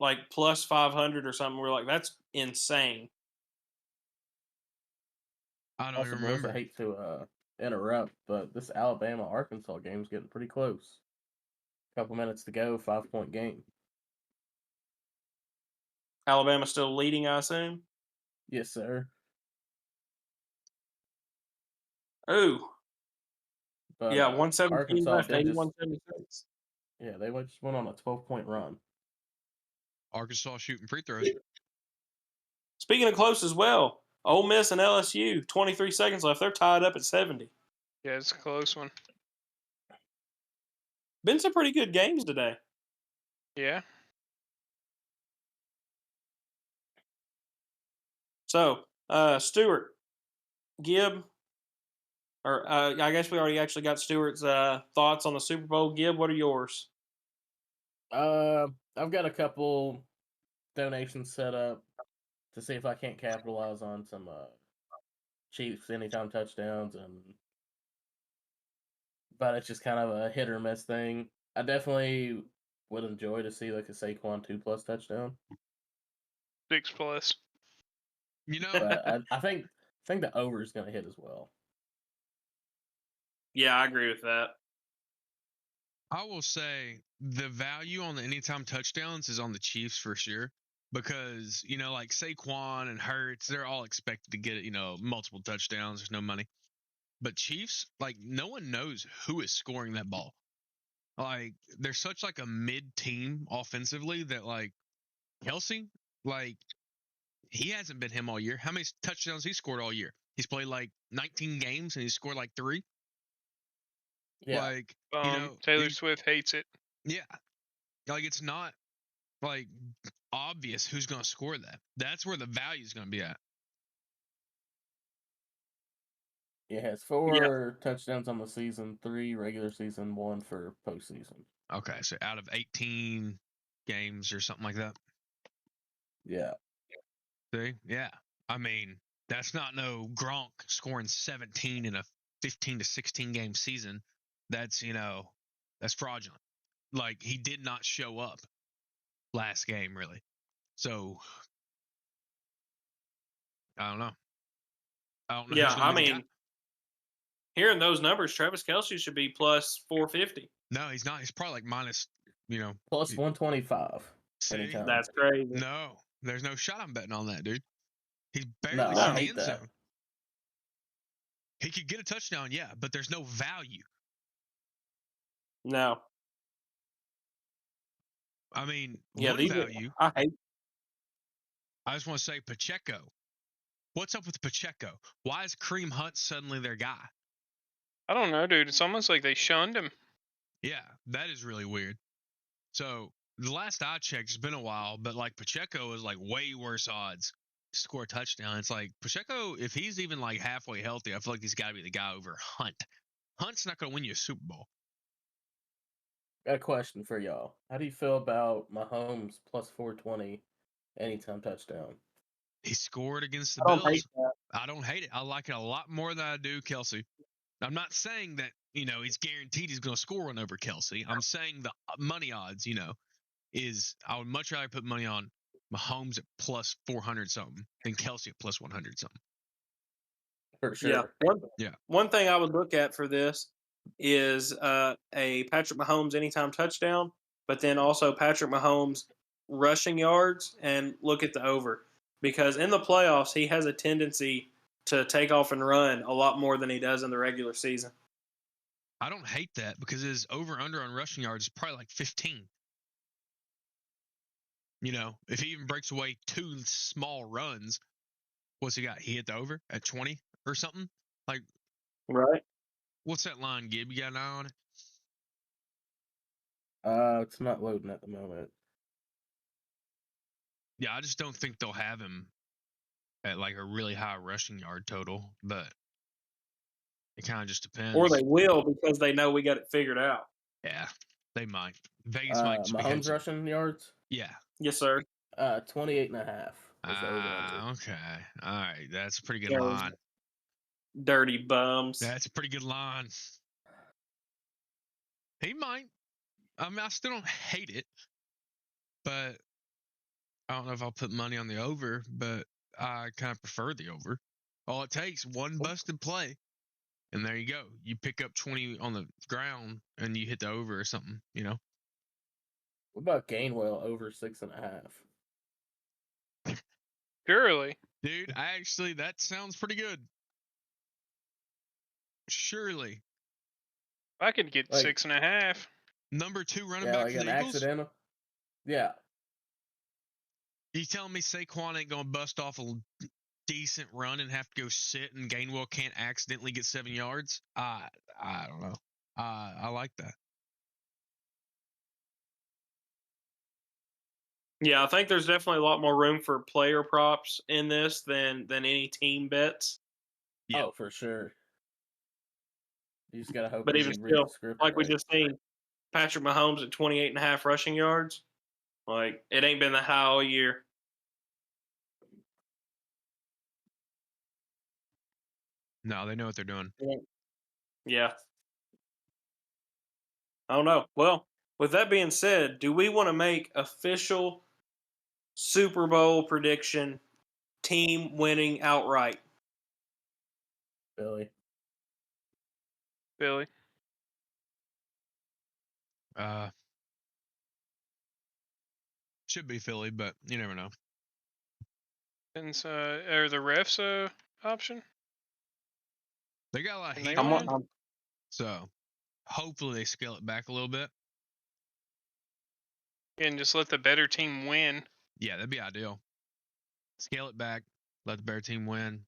like plus 500 or something. We're like, that's insane. I don't even remember. I hate to interrupt, but this Alabama-Arkansas game is getting pretty close. Couple minutes to go, 5-point game. Alabama still leading, I assume? Yes, sir. Oh. But, yeah, 117 Arkansas left, 81-76. Yeah, they just went on a 12-point run. Arkansas shooting free throws. Speaking of close as well, Ole Miss and LSU, 23 seconds left. They're tied up at 70. Yeah, it's a close one. Been some pretty good games today. Yeah. So, Stuart, Gibb, or I guess we already actually got Stuart's thoughts on the Super Bowl. Gibb, what are yours? I've got a couple donations set up to see if I can't capitalize on some Chiefs anytime touchdowns, but it's just kind of a hit or miss thing. I definitely would enjoy to see like a Saquon 2+ touchdown. 6+. But I think the over is going to hit as well. Yeah, I agree with that. I will say the value on the anytime touchdowns is on the Chiefs for sure. Because, like Saquon and Hurts, they're all expected to get, multiple touchdowns. There's no money. But Chiefs, like, no one knows who is scoring that ball. Like, they're such, like, a mid-team offensively that, like, Kelsey, like, he hasn't been him all year. How many touchdowns he scored all year? He's played, like, 19 games, and he scored, like, 3. Yeah. Like, Taylor Swift hates it. Yeah. Like, it's not, like, obvious who's going to score that. That's where the value is going to be at. He has 4 touchdowns on the season, 3 regular season, 1 for postseason. Okay, so out of 18 games or something like that. Yeah. See? Yeah. I mean, that's not no Gronk scoring 17 in a 15 to 16 game season. That's, that's fraudulent. Like, he did not show up last game, really. So, I don't know. Yeah, I mean, hearing those numbers, Travis Kelce should be plus 450. No, he's not. He's probably like minus, plus 125. See? Anytime. That's crazy. No, there's no shot I'm betting on that, dude. He's barely No, in I the hate end that. zone. He could get a touchdown, yeah, but there's no value. No. I mean, Yeah, one value. I just want to say Pacheco. What's up with Pacheco? Why is Kareem Hunt suddenly their guy? I don't know, dude. It's almost like they shunned him. Yeah, that is really weird. So the last I checked, it's been a while, but like Pacheco is like way worse odds to score a touchdown. It's like Pacheco, if he's even like halfway healthy, I feel like he's got to be the guy over Hunt. Hunt's not going to win you a Super Bowl. Got a question for y'all. How do you feel about Mahomes plus 420 anytime touchdown? He scored against the Bills. I don't hate it. I like it a lot more than I do Kelce. I'm not saying that, he's guaranteed he's going to score one over Kelce. I'm saying the money odds, is I would much rather put money on Mahomes at plus 400 something than Kelce at plus 100 something. For sure. Yeah. One thing I would look at for this is a Patrick Mahomes anytime touchdown, but then also Patrick Mahomes rushing yards, and look at the over. Because in the playoffs, he has a tendency to take off and run a lot more than he does in the regular season. I don't hate that because his over-under on rushing yards is probably like 15. If he even breaks away 2 small runs, what's he got? He hit the over at 20 or something? Like, right? What's that line, Gib? You got an eye on it? It's not loading at the moment. Yeah, I just don't think they'll have him at like a really high rushing yard total, but it kind of just depends. Or they will because they know we got it figured out. Yeah, they might. Vegas might just Mahomes rushing yards? Yeah. Yes, sir. 28.5 is the over-under. Okay. All right. That's a pretty good line. Dirty bums. That's a pretty good line. He might. I mean, I still don't hate it, but I don't know if I'll put money on the over, but I kind of prefer the over. All it takes, one busted play, and there you go. You pick up 20 on the ground, and you hit the over or something, What about Gainwell over 6.5? Surely. Dude, that sounds pretty good. Surely. I could get 6.5. Number 2 running back for the Eagles? Accidental? Yeah. You telling me Saquon ain't going to bust off a decent run and have to go sit and Gainwell can't accidentally get 7 yards? I don't know. I like that. Yeah, I think there's definitely a lot more room for player props in this than any team bets. Yeah. Oh, for sure. You just gotta hope. But even still, like we just seen, Patrick Mahomes at 28.5 rushing yards. Like, it ain't been that high all year. No, they know what they're doing. Yeah. I don't know. Well, with that being said, do we want to make official Super Bowl prediction team winning outright? Billy. Should be Philly, but you never know. And are the refs a option? They got a lot of heat so hopefully they scale it back a little bit. And just let the better team win. Yeah, that'd be ideal. Scale it back, let the better team win,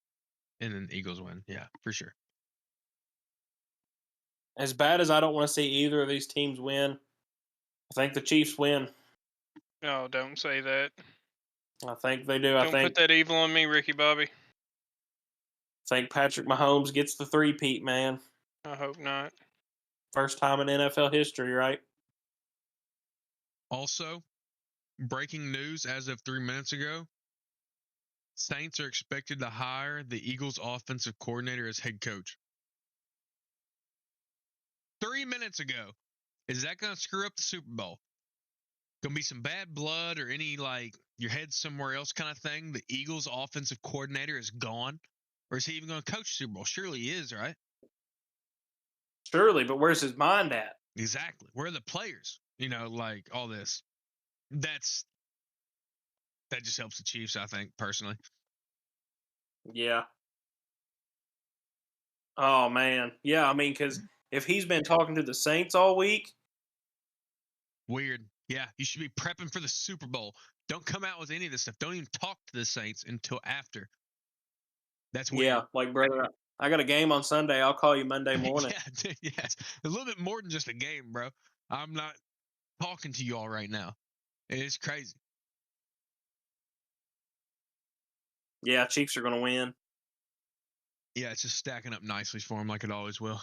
and then the Eagles win. Yeah, for sure. as bad as I don't want to see either of these teams win, I think the Chiefs win. Oh, don't say that. I think they do. Don't put that evil on me, Ricky Bobby. I think Patrick Mahomes gets the three-peat, man. I hope not. First time in NFL history, right? Also, breaking news as of 3 minutes ago, Saints are expected to hire the Eagles offensive coordinator as head coach. 3 minutes ago. Is that going to screw up the Super Bowl? Going to be some bad blood or any, like, your head somewhere else kind of thing? The Eagles offensive coordinator is gone? Or is he even going to coach the Super Bowl? Surely he is, right? Surely, but where's his mind at? Exactly. Where are the players? You know, like, all this. That just helps the Chiefs, I think, personally. Yeah. Oh, man. Yeah, I mean, because if he's been talking to the Saints all week. Weird. Yeah, you should be prepping for the Super Bowl. Don't come out with any of this stuff. Don't even talk to the Saints until after. That's weird. Yeah, like, brother, I got a game on Sunday. I'll call you Monday morning. Yeah, yes. A little bit more than just a game, bro. I'm not talking to you all right now. It's crazy. Yeah, Chiefs are going to win. Yeah, it's just stacking up nicely for them like it always will.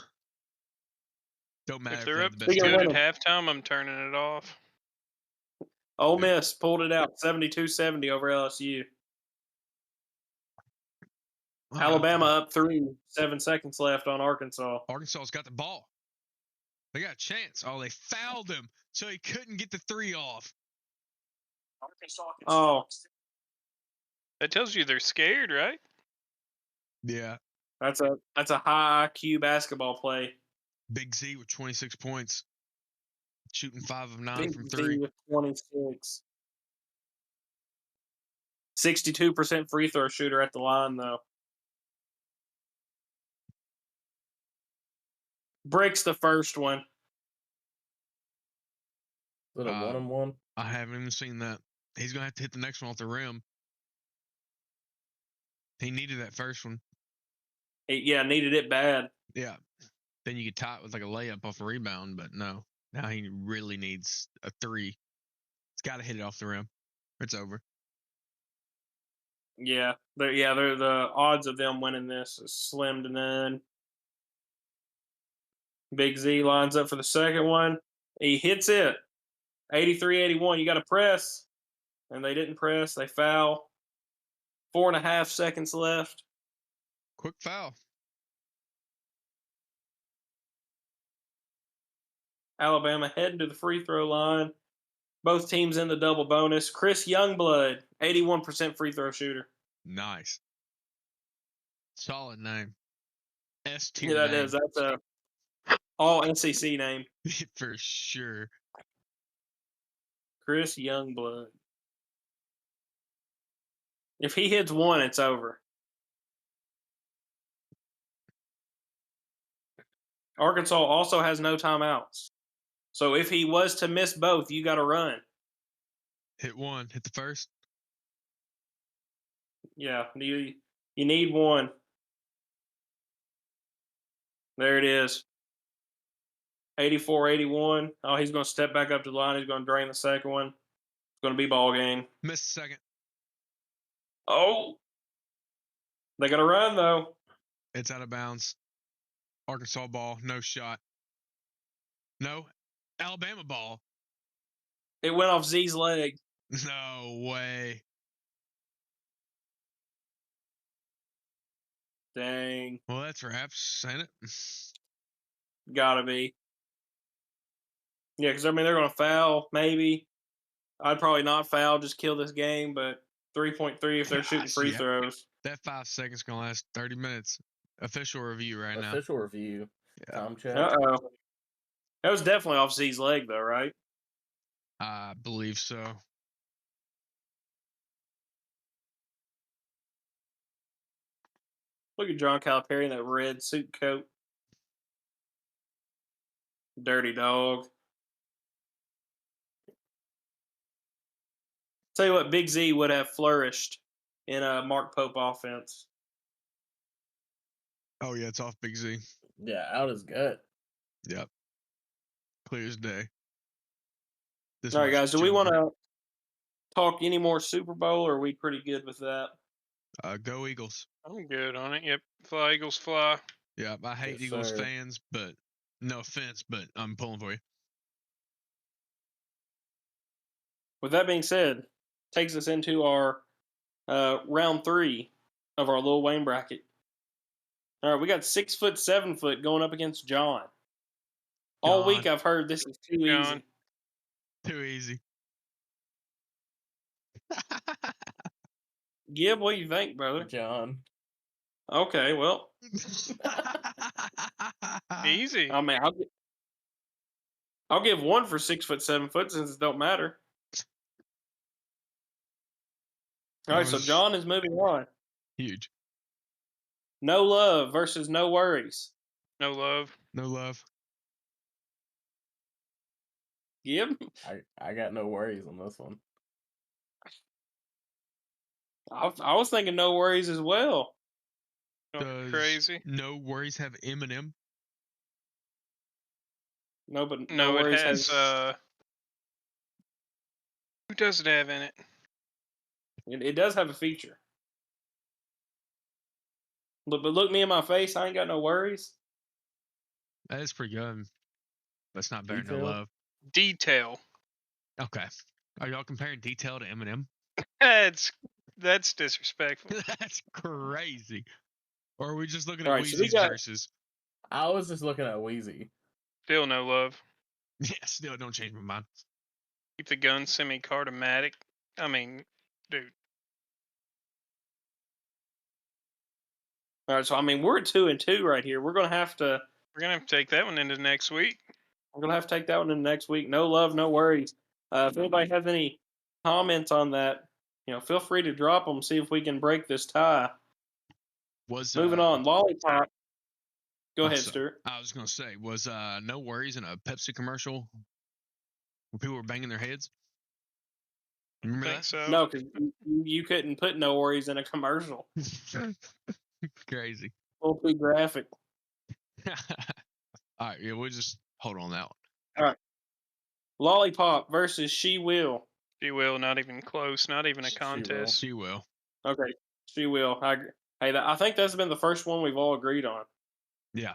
Don't matter if they're up the best good team. at halftime, I'm turning it off. Ole Miss pulled it out 72-70 over LSU. Alabama up 3, 7 seconds left on Arkansas. Arkansas's got the ball. They got a chance. Oh, they fouled him, so he couldn't get the three off. Oh. That tells you they're scared, right? Yeah. That's a high IQ basketball play. Big Z with 26 points. Shooting 5 of 9 Big from Z 3. with 26. 62% free throw shooter at the line, though. Breaks the first one. Is it a 1-on-1? I haven't even seen that. He's going to have to hit the next one off the rim. He needed that first one. Needed it bad. Yeah. Then you could tie it with like a layup off a rebound, but no. Now he really needs a 3. He's got to hit it off the rim. It's over. Yeah, they're the odds of them winning this is slim to none. Big Z lines up for the second one. He hits it. 83-81. You got to press. And they didn't press. They foul. 4.5 seconds left. Quick foul. Alabama heading to the free throw line. Both teams in the double bonus. Chris Youngblood, 81% free throw shooter. Nice. Solid name. S tier. Yeah, that is. That's a all SEC name. For sure. Chris Youngblood. If he hits one, it's over. Arkansas also has no timeouts. So if he was to miss both, you got to run. Hit one. Hit the first. Yeah, you need one. There it is. 84-81. Oh, he's going to step back up to the line. He's going to drain the second one. It's going to be ball game. Missed the second. Oh. They got to run, though. It's out of bounds. Arkansas ball. No shot. No. Alabama ball. It went off Z's leg. No way. Dang. Well, that's raps, ain't it? Gotta be. Yeah, because, I mean, they're going to foul, maybe. I'd probably not foul, just kill this game, but 3.3 if they're shooting free throws. That 5 seconds going to last 30 minutes. Official review right now. Official review. Yeah. Time check. Uh-oh. That was definitely off Z's leg, though, right? I believe so. Look at John Calipari in that red suit coat. Dirty dog. Tell you what, Big Z would have flourished in a Mark Pope offense. Oh, yeah, it's off Big Z. Yeah, out his gut. Yep. Clear as day. All right, guys. Do we want to talk any more Super Bowl, or are we pretty good with that? Go Eagles. I'm good on it. Yep. Fly, Eagles, fly. Yeah, I hate Eagles fans, but no offense, but I'm pulling for you. With that being said, takes us into our round 3 of our Lil Wayne bracket. All right, we got 6 foot, 7 foot going up against John. All week I've heard this is too easy. Too easy. Gib, what do you think, brother? John. Okay, well. Easy. I mean, I'll give 1 for 6 foot, 7 foot since it don't matter. All right, so John is moving on. Huge. No Love versus No Worries. No love. No love. Gib? I got no worries on this one. I was thinking No Worries as well. Does crazy. No Worries have Eminem? No, but No, Worries it has who does it have in it? It does have a feature. But look me in my face, I ain't got no worries. That is pretty good. That's not better than No Love. Detail. Okay. Are y'all comparing Detail to Eminem? That's disrespectful. That's crazy. Or are we just looking All at right, Weezy's so verses? I was just looking at Wheezy. Still no love. Yeah, still don't change my mind. Keep the gun semi-cartomatic. I mean, dude. All right, so I mean we're at 2 and 2 right here. We're gonna have to take that one into next week. We're gonna have to take that one into next week. No Love, No Worries. If anybody has any comments on that, feel free to drop them. See if we can break this tie. Moving on, Lollipop. Go ahead, Stuart. I was gonna say, was No Worries in a Pepsi commercial where people were banging their heads? Remember that? So. No, because you couldn't put No Worries in a commercial. Crazy. A little too graphic. All right, yeah, we'll just hold on that one. All right. Lollipop versus She Will. She Will, not even close, not even a contest. She Will. Okay, She Will. I think that's been the first one we've all agreed on. Yeah.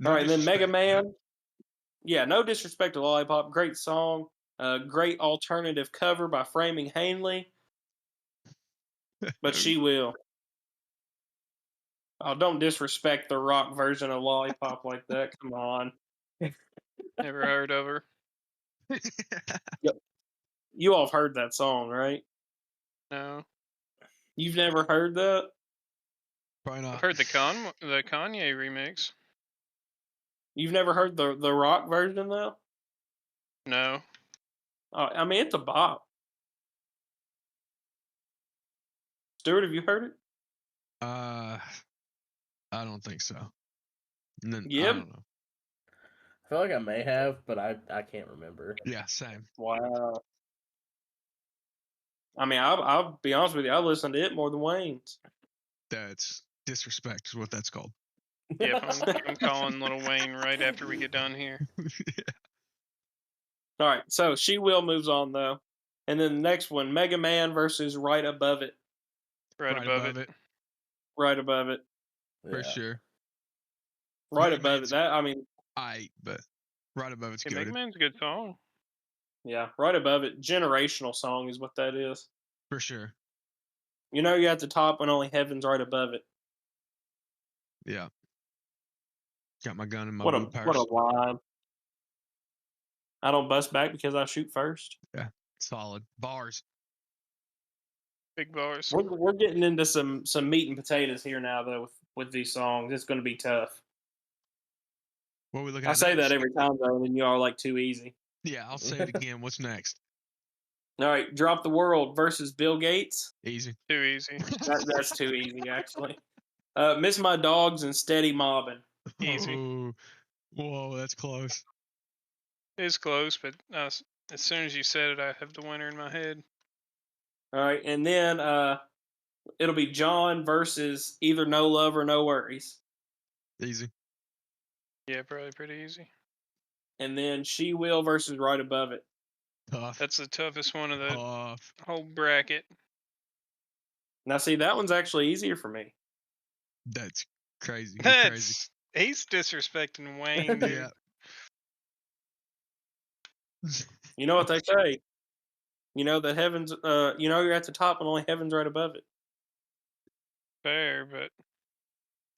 All right, and then Mega Man. Yeah, no disrespect to Lollipop. Great song. Great alternative cover by Framing Hanley. But She Will. Oh, don't disrespect the rock version of Lollipop like that. Come on. Never heard of her. Yep. You all have heard that song, right? No. You've never heard that? Probably not. I've heard the Kanye remix. You've never heard the rock version, though? No. I mean, it's a bop. Stuart, have you heard it? I don't think so. Then, Yep. I don't know. I feel like I may have, but I can't remember. Yeah, same. Wow. I mean, I'll be honest with you. I listened to it more than Wayne's. That's disrespect is what that's called. Yep, I'm calling Lil Wayne right after we get done here. Yeah. All right, so She Will moves on, though. And then the next one, Mega Man versus Right Above It. Right above it. Right above it. For sure. Right Mega above Man's it. That, I mean. But Right Above It's Hey, good. Mega Man's a good song. Yeah, Right Above It. Generational song is what that is. For sure. You're at the top when only heaven's right above it. Yeah. Got my gun in my What blue purse. a line. I don't bust back because I shoot first. Yeah, solid. Bars. Big bars. We're getting into some meat and potatoes here now, though, with these songs. It's going to be tough. What are we looking I at say next? that every time, though, and you are like too easy. Yeah, I'll say it again. What's next? All right, Drop the World versus Bill Gates. Easy. Too easy. That's too easy, actually. Miss My Dogs and Steady Mobbing. Easy. Oh, whoa, that's close. It's close, but as soon as you said it, I have the winner in my head. All right, and then it'll be John versus either No Love or No Worries. Easy. Yeah, probably pretty easy. And then She Will versus right above it. Tough. That's the toughest one of the Tough. whole bracket. Now, see, that one's actually easier for me. That's crazy. You're crazy. He's disrespecting Wayne, dude. Yeah. You know what they say? You know that heaven's, you know you're at the top and only heaven's right above it. Fair, but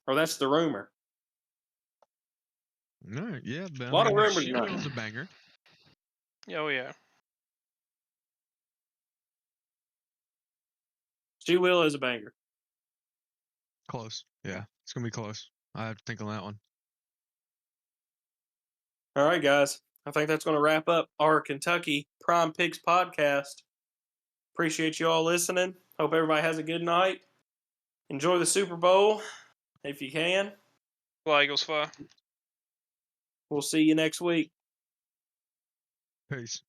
Or that's the rumor. All right, yeah, but A lot of rumors She now. Will's a banger. oh yeah. She Will is a banger. Close. Yeah, it's gonna be close. I have to think on that one. All right, guys. I think that's going to wrap up our Kentucky Prime Picks podcast. Appreciate you all listening. Hope everybody has a good night. Enjoy the Super Bowl if you can. Fly Eagles fly. We'll see you next week. Peace.